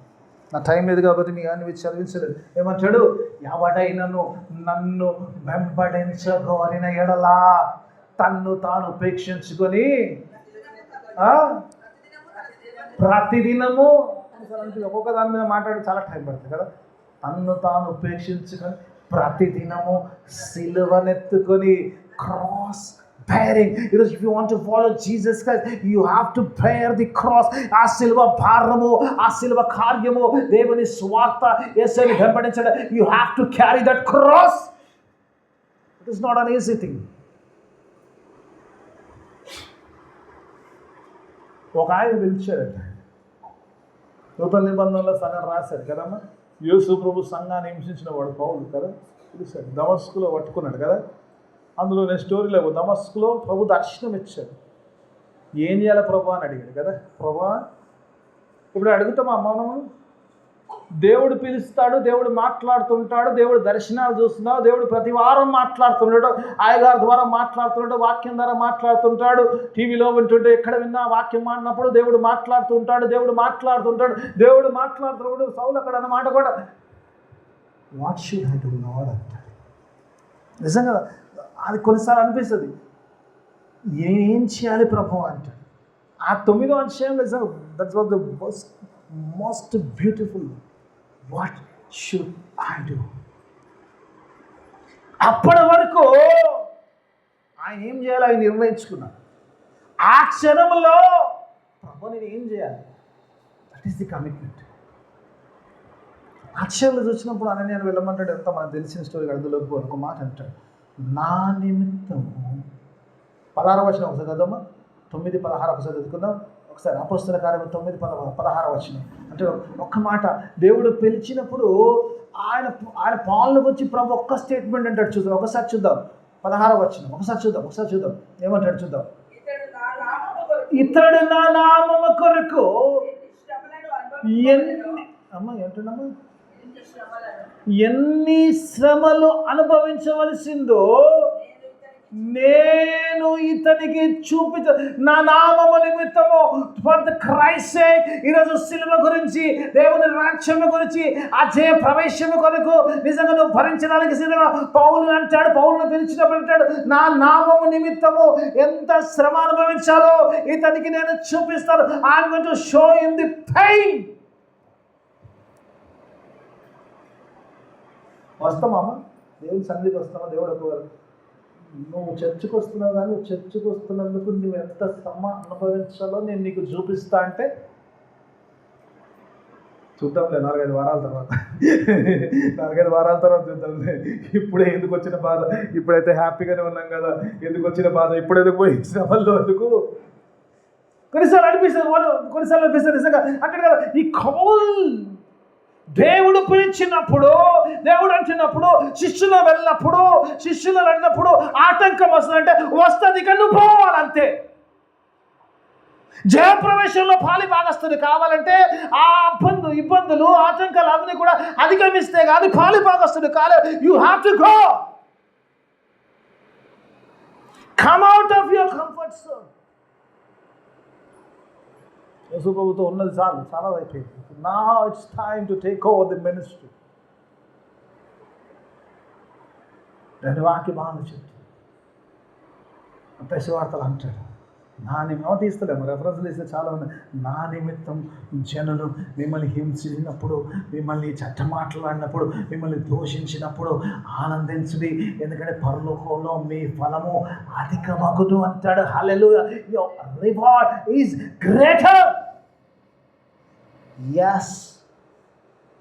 నా టైం లేదు కాబట్టి మీకు అన్ని చదివించలేదు. ఏమంటాడు, ఎవడైనను నన్ను వెంబడించగోరిన ఎడలా తన్ను తాను ఉపేక్షించుకొని ప్రతిదినము, ఒక్కొక్క దాని మీద మాట్లాడి చాలా టైం పడుతుంది కదా. తన్ను తాను ఉపేక్షించుకొని ప్రతిదినము సిలువనెత్తుకొని, cross bearing. Because if you want to follow Jesus Christ, you have to bear the cross. ఆ సిలువ భారము, ఆ సిలువ కార్యము, దేవుని స్వార్థ యేసుని వెంబడించడం, you have to carry that cross. It is not an easy thing. ఒక ఆయన పిలిచాడట, నూతన నిబంధనలో సగం రాశాడు కదమ్మా. యేసు ప్రభు సంఘాన్ని హింసించిన వాడు పౌలు కదా, పిలిచాడు. దమస్కులో పట్టుకున్నాడు కదా. అందులో నేను స్టోరీలో దమస్కులో ప్రభు దర్శనం ఇచ్చాడు. ఏం చేయాలి ప్రభు అని అడిగాడు కదా. ప్రభు ఇప్పుడు అడుగుతామా మనము? దేవుడు పిలుస్తాడు, దేవుడు మాట్లాడుతుంటాడు, దేవుడు దర్శనాలు చూస్తున్నాడు, దేవుడు ప్రతి వారం మాట్లాడుతుంటాడు, ఆయగారి ద్వారా మాట్లాడుతుంటాడు, వాక్యం ద్వారా మాట్లాడుతుంటాడు. టీవీలో వింటుంటే ఎక్కడ విన్నా వాక్యం మాడినప్పుడు దేవుడు మాట్లాడుతుంటాడు. దేవుడు మాట్లాడుతున్నాడు. సౌలు అక్కడ అన్నమాట కూడా, what should I do lord అంటాడు. నిజంగా అది కొన్నిసార్లు అనిపిస్తుంది, ఏం చేయాలి ప్రభు అంటాడు. ఆ 9వ అధ్యాయం నిజంగా that was the most beautiful. What should I do? అప్పటి వరకు ఆయన ఏం చేయాలి ఆయన నిర్ణయించుకున్నాడు. ఆ క్షణంలో ప్రభు నేను ఏం చేయాలి, దట్ ఈస్ ది కమిట్మెంట్. అక్షరాలు చూసినప్పుడు అననీయను వెళ్ళమంటాడు. ఎంత మనకు తెలిసిన స్టోరీ. అందులోకి ఒక మాట అంటాడు, నా నిమిత్తము 16వ వచనం ఒకసారి చదవమ్మా. 9:16 ఒకసారి చదువుకుందాం ఒకసారి. అపోస్తల కార్యము 9:16 వచనం అంటే ఒక్క మాట. దేవుడు పిలిచినప్పుడు ఆయన పాలనకు వచ్చి ప్రభు ఒక్క స్టేట్మెంట్ అంటాడు. చూద్దాం ఒకసారి చూద్దాం. 16వ వచనం ఒకసారి చూద్దాం ఏమంటాడు చూద్దాం. ఇతడు నా నామము కొరకు ఎన్ని శ్రమలు అనుభవించవలసిందో నేను ఇతనికి నా నామము నిమిత్తము ఫర్ ద క్రైస్ట్ సేక్. ఈరోజు సిలువ గురించి, దేవుని రాజ్యము గురించి, అజయ ప్రవేశము కొరకు నిజంగా నువ్వు భరించడానికి సిలువ. పౌలు అంటాడు, పౌలును పిలిచినప్పుడు అంటాడు, నా నామము నిమిత్తము ఎంత శ్రమ అనుభవించాలో ఇతనికి నేను చూపిస్తాను. I'm going to show him the pain. వస్తామా దేవుని సన్నిధికి వస్తామా? దేవుడు నువ్వు చర్చకు వస్తున్నావు కానీ చర్చకు వస్తున్నందుకు నువ్వు ఎంత శ్రమ అనుభవించాలో నేను నీకు చూపిస్తా అంటే చూద్దాంలే 4-5 వారాల తర్వాత. 4-5 వారాల తర్వాత చూద్దాంలే. ఇప్పుడే ఎందుకు వచ్చిన బాధ? ఇప్పుడైతే హ్యాపీగానే ఉన్నాం కదా, ఎందుకు వచ్చిన బాధ? ఇప్పుడు ఎందుకు పోయి శ్రమల్లో ఎందుకు? కొన్నిసార్లు అనిపిస్తుంది నిజంగా అంటాడు కదా, ఈ కౌల్ దేవుడు పిలిచినప్పుడు, దేవుడు అంటున్నప్పుడు, శిష్యులు వెళ్ళినప్పుడు, శిష్యులు అడిగినప్పుడు ఆటంకం వస్తుందంటే వస్తుంది కానీ నువ్వు పోవాలంతే. జయప్రవేశంలో పాలి భాగస్తుడు కావాలంటే ఆ ఇబ్బందులు ఆటంకాలు అవన్నీ కూడా అధిగమిస్తే కానీ పాలి భాగస్తుడు కాలేదు. You have to go, come out of your comfort zone. యేసు ప్రభుతో ఉన్నది చాలా అయిపోయింది. Now it's time to take over the ministry. దాని వాక్య బాగా చెప్తుంది. వార్తలు అంటాడు, నా నిమిత్తం తీస్తలేము, రెఫరెన్స్లు ఇస్తే చాలా ఉన్నాయి. నా నిమిత్తం జనులు మిమ్మల్ని హింసించినప్పుడు, మిమ్మల్ని చెడ్డ మాట్లాడినప్పుడు, మిమ్మల్ని దూషించినప్పుడు ఆనందించుడి, ఎందుకంటే పరలోకంలో మీ ఫలము అధికమగును అంటాడు. Hallelujah. Your reward is greater. Yes.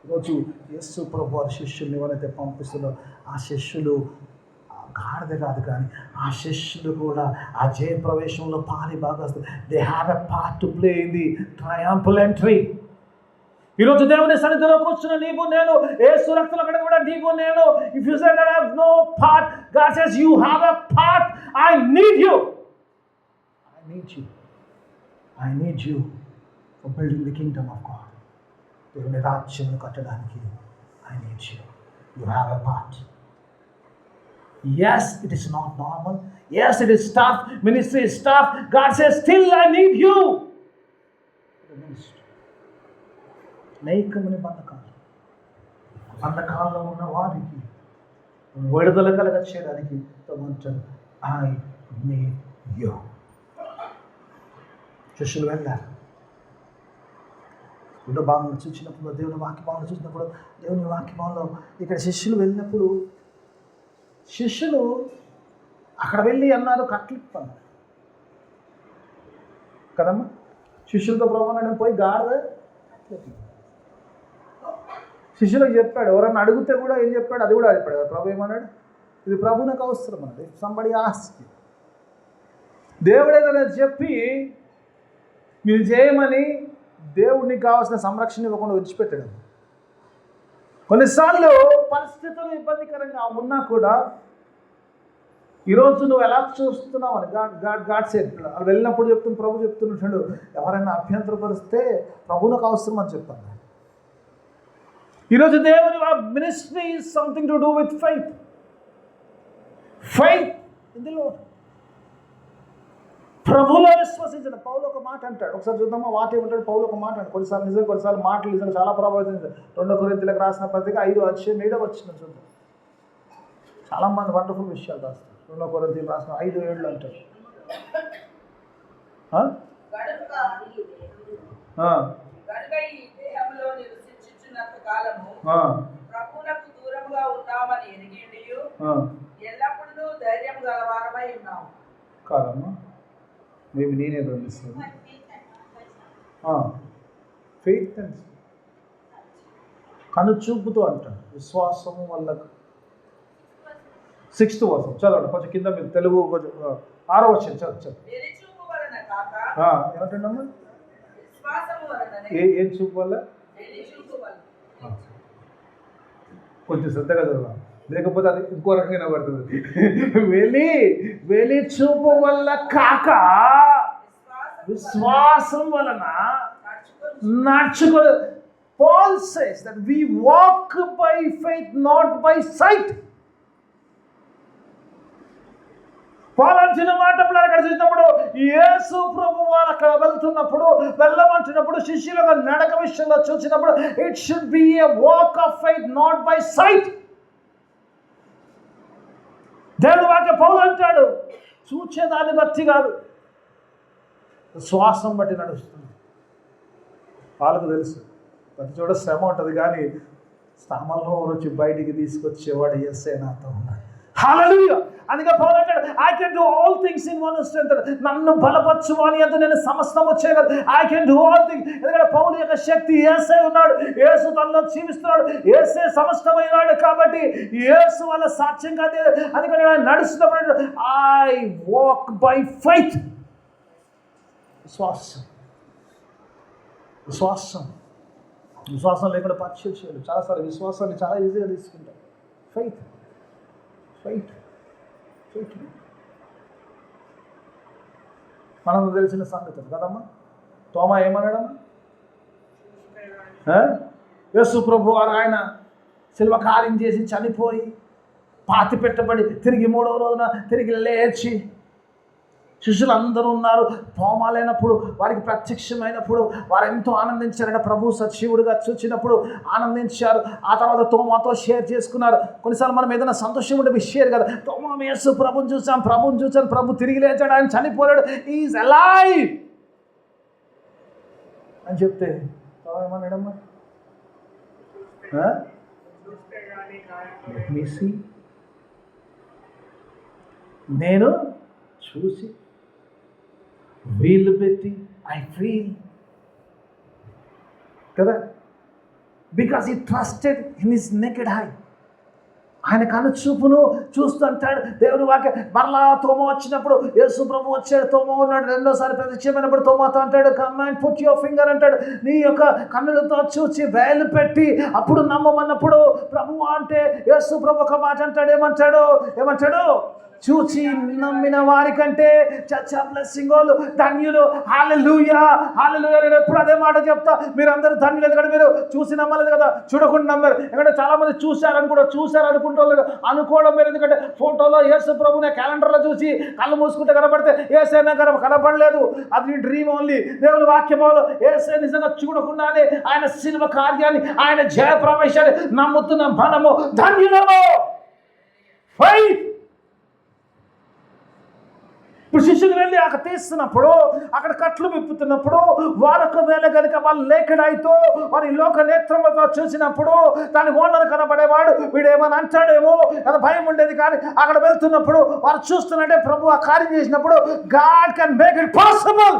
ఈరోజు యేసు ప్రభు వారి శిష్యుల్ని ఎవరైతే పంపిస్తుందో ఆ శిష్యులు గాడిద కాదు కానీ ఆ శిష్యులు కూడా ఆ జయ ప్రవేశంలో పాలి భాగస్తులు. They have a part to play in the triumphal entry. ఈరోజు దేవుని సన్నిధిలో కూర్చున్న నీవు నేను, యేసు రక్తంలో కడిగిన కూడా నీవు నేను. If you say that I have no part, God says you have a part. I need you for building the kingdom of God. దేవుని రాజ్యమును కట్టడానికి I need you. You have a part. Yes, it is not normal. Yes, it is tough. Ministry is tough. God says, still I need you. The ministry. నైకముని బంధకాల్లో ఉన్న వారికి విడుదల కలగ చేయడానికి I need you. శిష్యులు వెళ్ళారు. రెండో భాగంలో చూసినప్పుడు, దేవుని వాక్య భాగంలో చూసినప్పుడు, దేవుని వాక్య భాగంలో ఇక్కడ శిష్యులు వెళ్ళినప్పుడు శిష్యులు అక్కడ వెళ్ళి అన్నారు కట్లిప్పన్నారు కదమ్మా. శిష్యులతో ప్రభు పోయి గాడిద శిష్యులకు చెప్పాడు. ఎవరన్నా అడిగితే కూడా ఏం చెప్పాడు? అది కూడా చెప్పాడు కదా. ప్రభు ఏమన్నాడు? ఇది ప్రభు నాకు అవసరం అన్నది. సంబడి ఆస్తి. దేవుడు ఏదైనా చెప్పి మీరు చేయమని దేవుడికి కావాల్సిన సంరక్షణ ఇవ్వకుండా విడిచిపెట్టాడు. కొన్నిసార్లు పరిస్థితులు ఇబ్బందికరంగా ఉన్నా కూడా ఈరోజు నువ్వు ఎలా చూస్తున్నావు అని గాడ్ సెడ్. వాళ్ళు వెళ్ళినప్పుడు ప్రభు చెప్తున్నాడు, ఎవరైనా అభ్యంతరపరిస్తే ప్రభువులకు అవసరం అని చెప్పాను. ఈరోజు దేవుని ministry is something to do with faith in the lord. ప్రభువులో విశ్వసించిన పౌలు ఒక మాట అంటాడు. ఒకసారి చూద్దామా వాటి ఏమంటాడు? పౌలు ఒక మాట అంటాడు. కొన్నిసార్లు నిజం, కొన్నిసార్లు మాటలు నిజంగా చాలా ప్రభావితం. 2 కొరింథీయులకు రాసిన పత్రిక 5:7 వచ్చిన చూద్దాం. చాలా మంది వండర్ఫుల్ విషయాలు రాస్తారు. 2 కొరింథీయులు రాసిన 5:7 అంటారు. కాదమ్మా, మేము నేనే బ్రహ్మిస్తాను. ఫెయిత్ కనుచూపుతో అంటాడు. విశ్వాసము వల్ల 6th వర్షం చదవండి కొంచెం కింద, మీరు తెలుగు కొంచెం 6వ వచనం చదవండి. ఏమంటాడమ్మా? ఏం చూపు వల్ల? కొంచెం శ్రద్ధగా చదవాలి, లేకపోతే అది ఇంకో రకంగా పడుతుంది. వెలి చూపు వల్ల కాక విశ్వాసం వలన నడుచుకో. Paul says that we walk by faith, not by sight. Paul అంచిన మాట అక్కడ చూసినప్పుడు యేసు ప్రభు వారు అక్కడ వెళ్తున్నప్పుడు, వెళ్ళమంటున్నప్పుడు శిష్యులుగా నడక విషయంలో చూసినప్పుడు it should be a walk of faith, not by sight. దేవుడు వాక్య పౌలు అంటాడు, చూచేదాన్ని బట్టి కాదు, శ్వాసం బట్టి నడుస్తుంది. వాళ్ళకు తెలుసు ప్రతి చోట శ్రమ ఉంటుంది, కానీ శ్రమలో నుంచి బయటికి తీసుకొచ్చేవాడు యేసే నాతో ఉన్నాడు. హల్లెలూయా. అందుకే పౌలు అంటాడు, I can do all things in one strength, నన్ను బలపరచువాని అంత నేను సమస్తము చేయగలను. I can do all things. ఎందుకంటే పౌలు యొక్క శక్తి యేసే ఉన్నాడు, యేసు తనలో జీవిస్తున్నాడు, యేసే సమస్తమైనాడు. కాబట్టి యేసు వల్ల సాక్ష్యంగా అందుకని నడుస్తున్నప్పుడు ఐ వాక్ బై ఫెయిత్. విశ్వాసం లేకుండా పరీక్షలు చేయలేదు. చాలాసార్లు విశ్వాసాన్ని చాలా ఈజీగా తీసుకుంటాం. ఫెయిత్ మనకు తెలిసిన సంగతి కదమ్మా. తోమా ఏమన్నాడమ్మా? యేసు ప్రభు వారు ఆయన శిలువ కార్యం చేసి చనిపోయి పాతి పెట్టబడి తిరిగి 3వ రోజున తిరిగి లేచి శిష్యులు అందరూ ఉన్నారు. తోమా లేనప్పుడు వారికి ప్రత్యక్షమైనప్పుడు వారు ఎంతో ఆనందించారంట. ప్రభు సజీవుడిగా చూచినప్పుడు ఆనందించారు. ఆ తర్వాత తోమాతో షేర్ చేసుకున్నారు. కొన్నిసార్లు మనం ఏదైనా సంతోషం ఉంటే షేర్ కదా, తోమా యేసు ప్రభుని చూసాను, ప్రభు తిరిగి లేచాడు, ఆయన చనిపోయాడు, ఈజ్ అలైవ్ అని చెప్తే ఏమన్నాడమ్మా? నేను చూసి వీళ్ళు పెట్టి ఐ ఫీల్ కదా, because he trusted in his naked I. ఆయన కనుచూపును చూస్తుంటాడు. దేవుని వాక్య మరలా తోమ వచ్చినప్పుడు యేసు ప్రభు వచ్చాడు, తోమ ఉన్నాడు. రెండోసారి ప్రత్యక్షమైనప్పుడు తోమాతో అంటాడు, come and put your finger అంటాడు. నీ యొక్క కన్నులతో చూచి వేలు పెట్టి అప్పుడు నమ్మమన్నప్పుడు ప్రభువు అంటే యేసు ప్రభు ఒక మాట అంటాడు. ఏమంటాడు? చూచి నమ్మిన వారికంటే బ్లెస్సింగోలు, ధన్యులు. హల్లెలూయా. నేను ఎప్పుడు అదే మాట చెప్తా, మీరు అందరూ ధన్యులు. ఎందుకంటే మీరు చూసి నమ్మలేదు కదా, చూడకుండా నమ్మారు. ఎందుకంటే చాలా మంది చూశారనుకుంటారు, అనుకోవడం మీరు. ఎందుకంటే ఫోటోలో యేసు ప్రభునే క్యాలెండర్లో చూసి కళ్ళు మూసుకుంటే కనబడితే యేసైనా కనపడలేదు, అది డ్రీమ్ ఓన్లీ. దేవుని వాక్యంలో యేసే నిజంగా చూడకుండానే ఆయన శిలువ కార్యాన్ని, ఆయన జయ ప్రవేశాన్ని నమ్ముతున్న మనము ధన్యులము. ఫెయిత్. ఇప్పుడు శిష్యులు వెళ్ళి అక్కడ తీస్తున్నప్పుడు, అక్కడ కట్లు విప్పుతున్నప్పుడు వారొక వేళ కనుక వాళ్ళు లేఖడాయితో వారి లోక నేత్రములతో చూసినప్పుడు దాని ఓనర్ కనబడేవాడు, వీడు ఏమని అంటాడేమో అది భయం ఉండేది. కానీ అక్కడ వెళ్తున్నప్పుడు వారు చూస్తున్నట్టే ప్రభు ఆ కార్యం చేసినప్పుడు God can make it possible,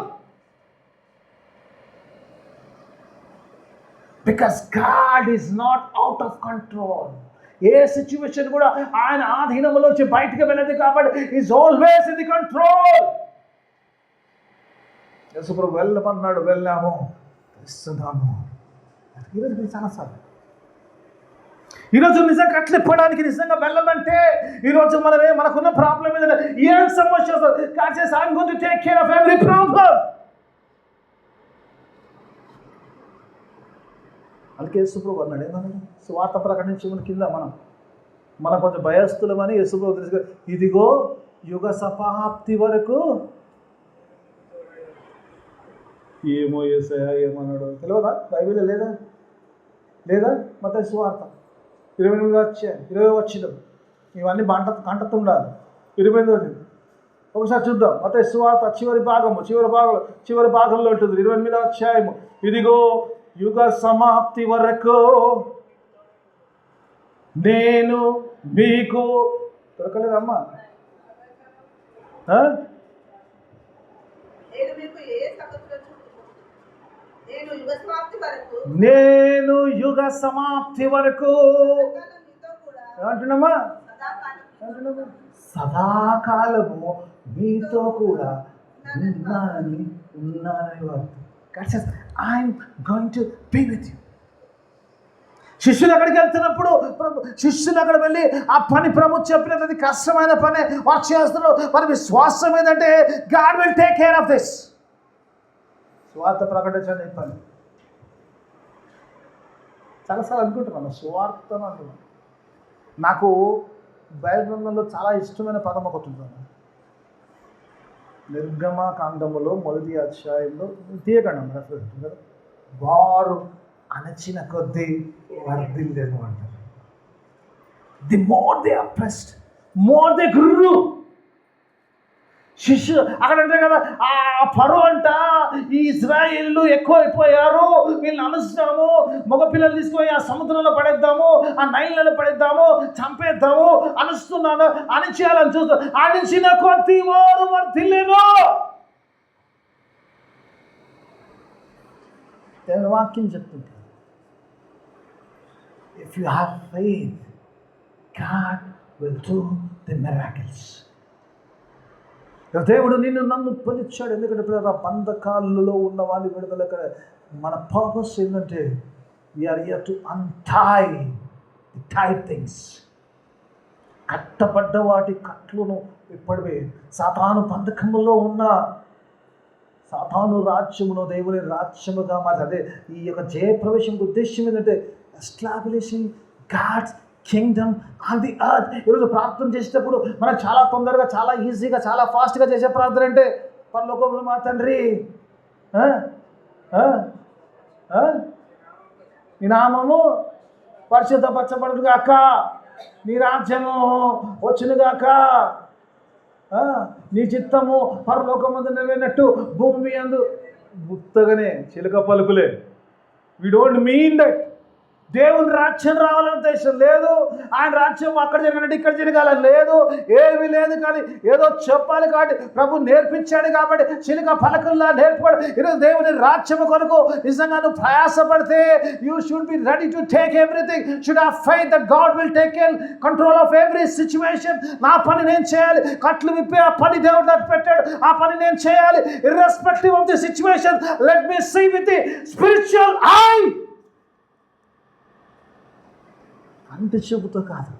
because God is not out of control. A situation కూడా ఆయన ఆధీనంలోంచి బయటకు వెళ్ళదు, కాబట్టి is always in the control. యేసుప్రభు వెళ్ళమన్నాడు, వెళ్ళాము, ఇస్తున్నాము. ఈరోజు చాలాసార్లు ఈరోజు నిజంగా కట్లిప్పడానికి నిజంగా వెళ్ళమంటే ఈరోజు మనకున్న ప్రాబ్లం ఏం సమస్య వస్తుంది, కాసేసి I'm going to take care of every problem. అందుకే యేసుప్రభు అన్నాడు, ఏమన్నాడు? స్వార్థ ప్రకటించి కింద మనం కొంచెం భయస్తులమని యేసుప్రభు తెలుసు. ఇదిగో యుగ సమాప్తి వరకు ఏమో యేసయ్యా ఏమన్నాడు తెలియదా? బైబిల్లో లేదా మత్తయి సువార్త 28 వచ్చిన ఇవన్నీ కంటతుండాలి. 28 ఒకసారి చూద్దాం. మత్తయి సువార్త చివరి భాగంలో ఉంటుంది 28వ అధ్యాయము. ఇదిగో యుగ సమాప్తి వరకు నేను మీకు దొరకలేదమ్మా. నేను నేను యుగ సమాప్తి వరకు ఏమంటున్నామా సదాకాలము మీతో కూడా ఉన్నానని I'm going to be with you. శిష్యులు అక్కడికి వెళ్తున్నప్పుడు శిష్యులు అక్కడ వెళ్ళి ఆ పని ప్రభు చెప్పినది కష్టమైన పని వారు చేస్తున్నారు. వారి విశ్వాసం ఏంటంటే God will take care of this. స్వార్థ ప్రకటించండి ఈ పని. చాలాసార్లు అనుకుంటున్నాను స్వార్థం అంటున్నాను. నాకు బైబిల్ గ్రంథంలో చాలా ఇష్టమైన పదం ఒకటి ఉంటుంది. నిర్గమకాండములో 1వ అధ్యాయంలో తీయకండి కదా, వారు అణచిన కొద్దీ వర్ధిల్లేను అంటారు. The more they oppressed more they grew. శిష్యు అక్కడ అంటే కదా ఆ ఫరో అంట ఈ ఇజ్రాయేలు ఎక్కువ అయిపోయారు, వీళ్ళని అనుస్తాము, మగపిల్లలు తీసుకుపోయి ఆ సముద్రంలో పడేద్దాము, ఆ నైళ్ళలో పడేద్దాము, చంపేద్దాము అనుస్తున్నాను, అణిచేయాలని చూస్తాను. అణిచిన కొద్ది వారు వర్ధిల్లేను. దేవుని వాక్యం చెప్తుంది, if you have faith, God will do the miracles. దేవుడు నిన్ను నన్ను పిలిచాడు. ఎందుకంటే ఇప్పుడు బంధకాలలో ఉన్న వాళ్ళని విడుదల. మన పర్పస్ ఏంటంటే we're here to untie the tied things. కట్టబడ్డ వాటి కట్లను ఇప్పటివే సాతాను బంధకములో ఉన్న సాతాను రాజ్యమును దేవుని రాజ్యముగా మరి అదే ఈ యొక్క జయప్రవేశం ఉద్దేశం ఏంటంటే establishing God's kingdom on the earth. ఈరోజు ప్రార్థన చేసేటప్పుడు మనకు చాలా తొందరగా, చాలా ఈజీగా, చాలా ఫాస్ట్గా చేసే ప్రార్థన అంటే పరలోకంలో మా తండ్రి నీ నామము పరిశుద్ధపరచబడుగాక, నీ రాజ్యము వచ్చునుగాక, నీ చిత్తము పరలోకమందు నెరవేరినట్టు భూమి అందు. గుత్తగానే చిలక పలుకులే. వి డోంట్ మీన్ దట్ దేవుని రాజ్యం రావాలనే ఉద్దేశం లేదు. ఆయన రాజ్యం అక్కడ జరగాలంటే ఇక్కడ జరగాలని లేదు, ఏమీ లేదు. కానీ ఏదో చెప్పాలి కాబట్టి ప్రభు నేర్పించాడు కాబట్టి చిలుక పలకల్లా నేర్పుకోవడం. ఈరోజు దేవుని రాజ్యం కొరకు నిజంగా నువ్వు ప్రయాసపడితే you should be ready to take everything. Should have faith that God will take control of every situation. నా పని నేను చేయాలి, కట్లు విప్పి ఆ పని దేవుడు నాకు పెట్టాడు, ఆ పని నేను చేయాలి. Irrespective of the situation, let me see with the spiritual eye. కంటి చూపుతో కాదు,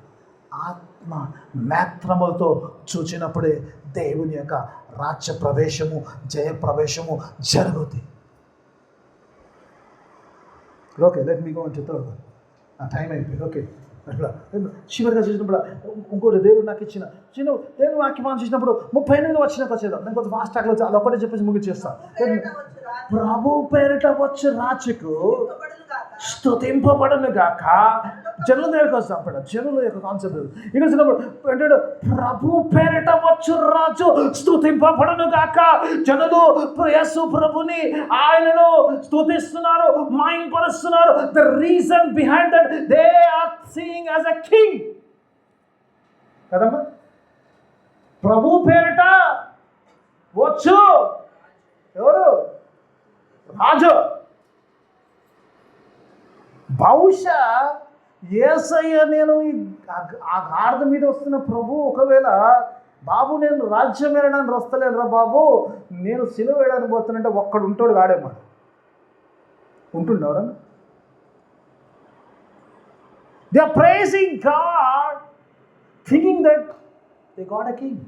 ఆత్మ నేత్రములతో చూచినప్పుడే దేవుని యొక్క రాజ్య ప్రవేశము, జయ ప్రవేశము జరుగుతుంది. ఓకే, లెట్ మీ గో అని చెప్తాడు. ఆ టైం అయిపోయింది. ఓకే, అట్లా చివరిగా చూసినప్పుడు ఇంకోటి దేవుడు నాకు ఇచ్చిన చిన్న దేవుడు వాక్యం చూసినప్పుడు 38 వచ్చినాక వచ్చేద్దాం. నేను కొంచెం ఫాస్ట్ ట్రాక్లో అది ఒకటే చెప్పేసి ముగిచేస్తాను. ప్రభు పేరిట వచ్చే రాజుకు స్తుతింపబడును గాక. జనుల దగ్గరికి వస్తాం. జనుల యొక్క కాన్సెప్ట్ ఇక్కడ అంటే ప్రభు పేరిట వచ్చు రాజు స్తుతింపబడును గాక. జనులు యేసు ప్రభుని ఆయనను స్తుతిస్తున్నారు, మాయింపరుస్తున్నారు. The reason behind that they are seeing as a king కదమ్మా. ప్రభు పేరిట వచ్చు ఎవరు? రాజు. బహుశా యేసయ్య నేను ఆ గాడిద మీద వస్తున్న ప్రభు ఒకవేళ బాబు నేను రాజ్యం వెళ్ళడానికి వస్తలేను రా బాబు, నేను సిలువ వేయడానికి పోతానంటే ఒక్కడు ఉంటాడు గాడేమో. ఉంటుండవరా? They are praising God thinking that they got a king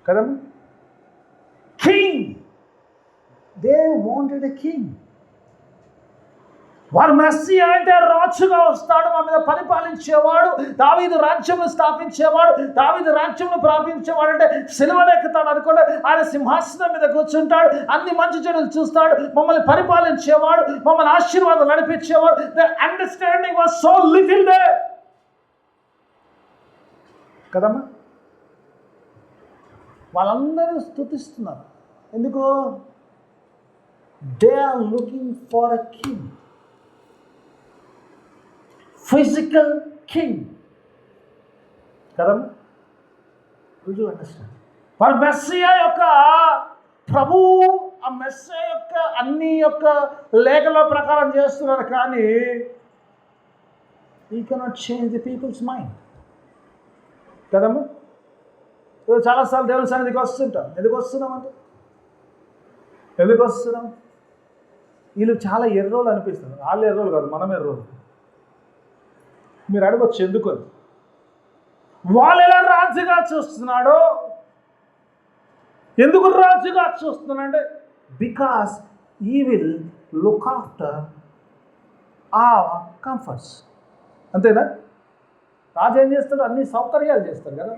కదమ్మా. King, they wanted a king. వారు మెస్సియా అంటే రాజుగా వస్తాడు, మా మీద పరిపాలించేవాడు, దావీదు రాజ్యమును స్థాపించేవాడు, దావీదు రాజ్యమును ప్రాపించేవాడు అంటే సిలువను ఎక్కుతాడు అనుకోండి. ఆయన సింహాసనం మీద కూర్చుంటాడు, అన్ని మంచి చెడులు చూస్తాడు, మమ్మల్ని పరిపాలించేవాడు, మమ్మల్ని ఆశీర్వాదం నడిపించేవాడు. The understanding was so little they కదమ్మా. వాళ్ళందరూ స్తుతిస్తున్నారు. ఎందుకు? They are looking for a king, physical king కదమ్మా. అండర్స్టాండ్. వారు మెస్సియా యొక్క ప్రభు ఆ మెస్సయ్య యొక్క అన్ని యొక్క లేఖల ప్రకారం చేస్తున్నారు, కానీ ఈ cannot change the peoples mind కదమ్మా. చాలాసార్లు దేవుని సన్నిధికి వస్తుంటాం. ఎందుకు వస్తున్నాం? వీళ్ళు చాలా ఎర్రోలు అనిపిస్తారు. వాళ్ళు ఎర్రోలు కాదు, మనం ఎర్రోలు. మీరు అడగొచ్చు ఎందుకు. వాళ్ళు ఎలా రాజుగా చూస్తున్నాడో, ఎందుకు రాజుగా చూస్తున్నాడంటే బికాస్ ఈ విల్ లుక్ ఆఫ్టర్ ఆ కంఫర్ట్స్. అంతేనా? రాజు ఏం చేస్తాడు? అన్ని సౌకర్యాలు చేస్తాడు కదా.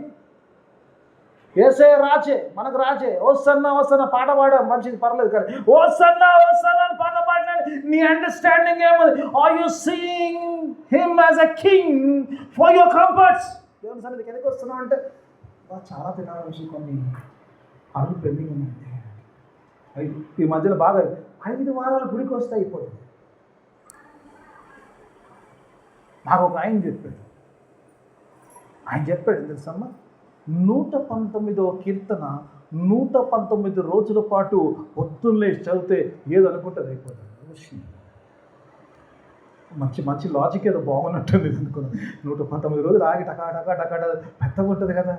ఏసే రాజే, మనకు రాజే. ఓసన్నా పాట పాడాం, మంచిది, పర్లేదు. కానీ ఓసన్నా అని పాట పాడలేదు. నీ అండర్స్టాండింగ్ ఏముంది? Are you seeing him as a king for your comforts? దేవుని సన్నిధికి ఎందుకు వస్తున్నాం అంటే చాలా తినాలని కొన్ని పనులు పెండింగ్ ఉన్నాయి. ఈ మధ్యలో బాగా 5 వారాలు గుడికి వస్తే అయిపోతుంది. నాకు ఒక ఆయన చెప్పాడు తెలుసమ్మా, 119వ కీర్తన 119 రోజుల పాటు పొద్దున్నే చదివితే ఏదో అనుకుంటుంది అయిపోతుంది. మంచి లాజిక్ ఏదో బాగున్నట్టుంది అనుకున్నాను. 119 రోజులు ఆగి టకా పెద్దగా ఉంటుంది కదా.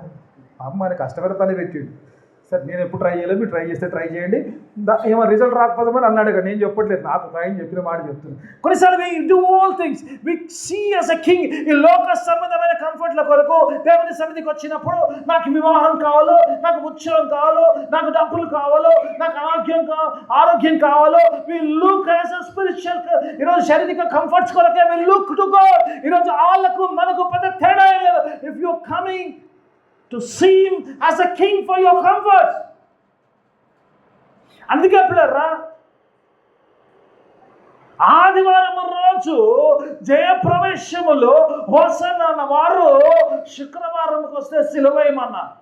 పాపం ఆయన కష్టపడి పని పెట్టిండు. సరే, నేను ఎప్పుడు ట్రై చేయలేదు, మీరు ట్రై చేస్తే ట్రై చేయండి. ఏమో రిజల్ట్ రాకపోతే అన్నాడు కదా. నేను చెప్పట్లేదు, నాకు ఒక ఆయన చెప్పిన మాట చెప్తున్నాను. కొన్నిసార్లు we do all things we see as a king. ఈ లోక సంబంధమైన కంఫర్ట్ల కొరకు దేవుని సన్నిధికి వచ్చినప్పుడు నాకు వివాహం కావాలో, నాకు ఉద్యోగం కావాలో, నాకు డబ్బులు కావాలో, నాకు ఆరోగ్యం కావాలో, we look as a spiritual. ఈరోజు శారీరక కంఫర్ట్స్ కొరకే వి లుక్ టు గాడ్. ఈరోజు వాళ్ళకు మనకు పెద్ద తేడా లేదు. If you are coming to see him as a king for your comfort. అందుకే పిల్లరా, ఆదివారం రోజు జయప్రవేశములో హోసన్నా అన్న వారు శుక్రవారంకి వస్తే సిలువేయమన్నారు.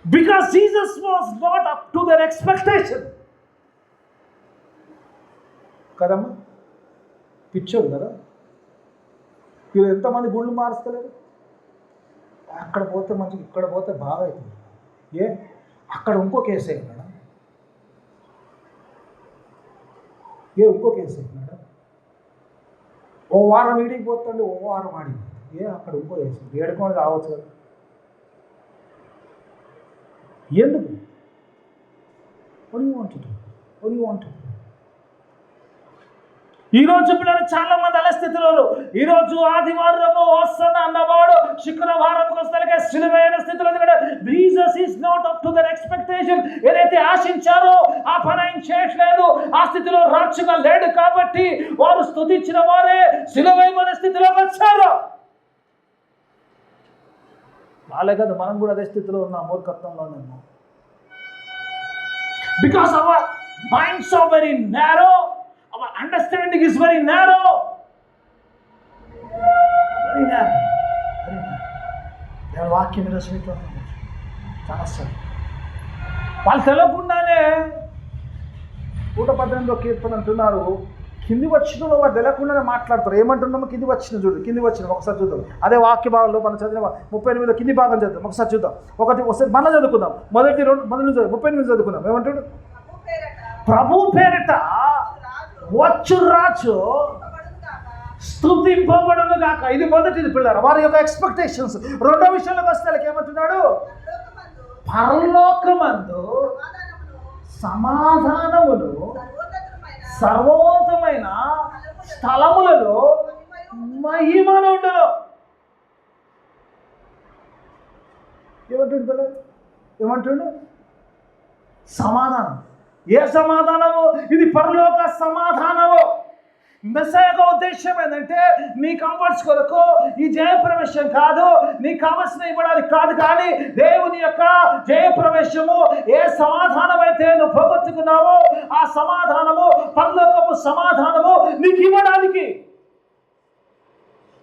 Because Jesus was not up to their expectation. కదమ్మా, పిచ్చోడు కదా. వీళ్ళు ఎంతమంది గుళ్ళు మారుస్తలేరు. అక్కడ పోతే మంచిగా, ఇక్కడ పోతే బాగా అవుతుంది. అక్కడ ఇంకో కేసు అయినాడా? ఇంకో కేసు అయినాడా? ఓ వారం వీడికి పోతాడు, ఓ వారం ఆడికి. అక్కడ ఇంకో కేసు ఏడుకోని కావచ్చు కదా. ఎందుకు? What do you want to do? ఈరోజు పిల్లలు చాలా మంది అలా స్థితిలో. ఈరోజు ఆదివారము హోసన్నా అన్నవాడు శుక్రవారంకి వస్తే సిలువైన స్థితిలో. Jesus is not up to their expectation. ఏదైతే ఆశించారో ఆ పని ఆయన చేయట్లేదు. ఆ స్థితిలో రాజుగా లేడు కాబట్టి వారు స్తుతించిన వారే సిలువైన స్థితిలోకి వచ్చారు. వాళ్ళే కదా, మనం కూడా అదే స్థితిలో ఉన్నాం, మూర్ఖత్వంలో ఉన్నాం. Because our minds are very narrow. Our understanding is very narrow. దేవుని వాక్యం మీద చాలా సార్ వాళ్ళు తెలియకుండానే 118వ కీర్తన అంటున్నారు, కింది వచ్చిన వాడు తెలియకుండానే మాట్లాడతారు. ఏమంటున్నామో కింది వచ్చిన ఒకసారి చూద్దాం. అదే వాక్య భాగంలో మనం చదివిన 38 కింది భాగం చదువుతాం. ఒకసారి చూద్దాం. ఒకసారి మళ్ళీ చదువుకుందాం. మొదటి 38 చదువుకుందాం. ఏమంటాడు? ప్రభు పేరిట వచ్చు రాజు స్తుతింపబడును గాక. ఇది మొదటిది పిల్లలు, వారి యొక్క ఎక్స్పెక్టేషన్స్. రెండో విషయంలోకి వస్తే ఏమంటున్నాడు? పరలోకమందు సమాధానమును సర్వోన్నతమైన స్థలములలో మహిమనుండును. ఏమంటుండు? సమాధానం. ఏ సమాధానము? ఇది పరలోక సమాధానము. మెస్సయ్య యొక్క ఉద్దేశం ఏంటంటే నీ కంఫర్ట్స్ కొరకు ఈ జయప్రవేశం కాదు, నీకు కావలసిన ఇవ్వడానికి కాదు, కానీ దేవుని యొక్క జయప్రవేశము ఏ సమాధానం అయితే నువ్వు పోగొట్టుకున్నావో ఆ సమాధానము, పరలోకపు సమాధానము నీకు ఇవ్వడానికి.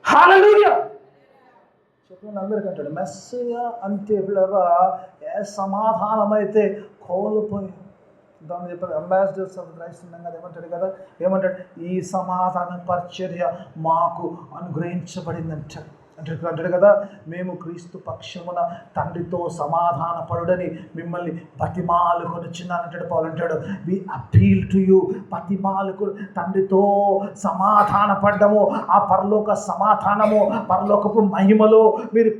హల్లెలూయా చెప్పండి అందరికీ. అంటాడు మెస్సయ్య అంటే ఏ సమాధానం అయితే కోల్పోయి దాన్ని చెప్పారు. అంబాసిడర్స్ ఆఫ్ క్రైస్ట్ ఉన్నాం కదా, ఏమంటాడు? ఈ సమాధాన పరిచర్య మాకు అనుగ్రహించబడిందంట. అంటాడు కదా, మేము క్రీస్తు పక్షమున తండ్రితో సమాధాన పడుడని మిమ్మల్ని బతిమాలుకొనిచున్నానంటాడు పౌలు. అంటాడు వి అపీల్ టు యూ. బతిమాలుకు తండ్రితో సమాధాన పడ్డము, ఆ పరలోక సమాధానము, పరలోకపు మహిమలో మీరు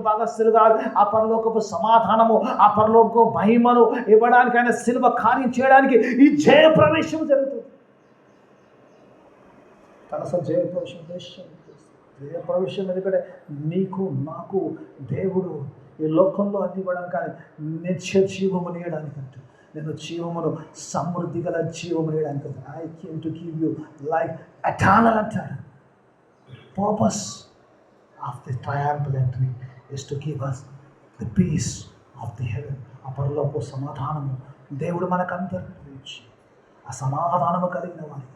భాగస్తులుగా ఆ పరలోకపు సమాధానము, ఆ పరలోక మహిమను ఇవ్వడానికి, ఆయన శిలువ కార్యం చేయడానికి ఈ జయ ప్రవేశం జరుగుతుంది. తన జయ ప్రవేశం ఎందుకంటే నీకు నాకు దేవుడు ఈ లోకంలో అన్ని ఇవ్వడం, కానీ నిత్య జీవముని ఇవ్వడానికంటే, నేను జీవమును సమృద్ధి గల జీవముని ఇవ్వడానికి, I came to give you life eternal అంటాడు. Purpose of the triumphal entry is to give us the peace of the heaven. ఆ పరలోక సమాధానము దేవుడు మనకందరికీ ఇచ్చి, ఆ సమాధానము కలిగిన వారిగా,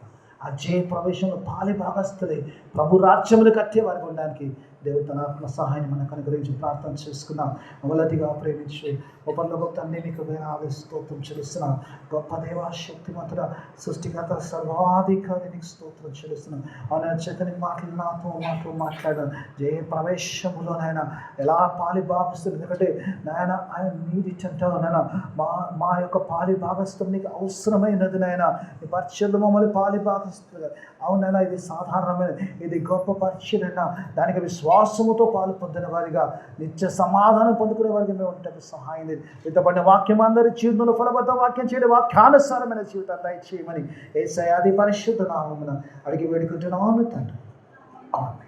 ఆ జయ ప్రవేశంలో పాలి భాగస్తులై ప్రభు రాజ్యమును కట్టే వారికి ఉండడానికి దేవుడు తన ఆత్మ సహాయాన్ని మనకు అనుగ్రహించి ప్రార్థన చేసుకున్నాం. మొదటిగా ప్రేమించి పరలోక తండ్రి నీకు వేలాది స్తోత్రం చెల్లిస్తున్నాం. గొప్ప దేవ, శక్తిమంతుడ, సృష్టికర్త, సర్వాధికారి నీకు స్తోత్రం చెల్లిస్తున్నాం. ఆయన చక్కని మాటలు నాతో మాట్లాడాను. జయ ప్రవేశములోనైనా ఎలా పాలి భాగస్తులు, ఎందుకంటే నాయన ఆయన నీది చెంటావు నాయన, మా యొక్క పాలి భాగస్థం నీకు అవసరమైనది నాయన. ఈ పరిచయలు మమ్మల్ని పాలి భాగస్తులుగా, అవునైనా ఇది సాధారణమైన, ఇది గొప్ప పరిచయనైనా దానికి విశ్వాసముతో పాలు పొందిన వారిగా, నిత్య సమాధానం పొందుకునే వారికి మేము ఉంటాము. సహాయం ఇంతపడిన వాక్యం అందరి జీవితంలో ఫలబద్ధ వాక్యం చేయడం, వాక్యానుసారమైన జీవితాన్ని దయచేయమని యేసయ్య పరిశుద్ధ నామమున అడిగి వేడుకుంటున్నాను తండ్రి. ఆమేన్.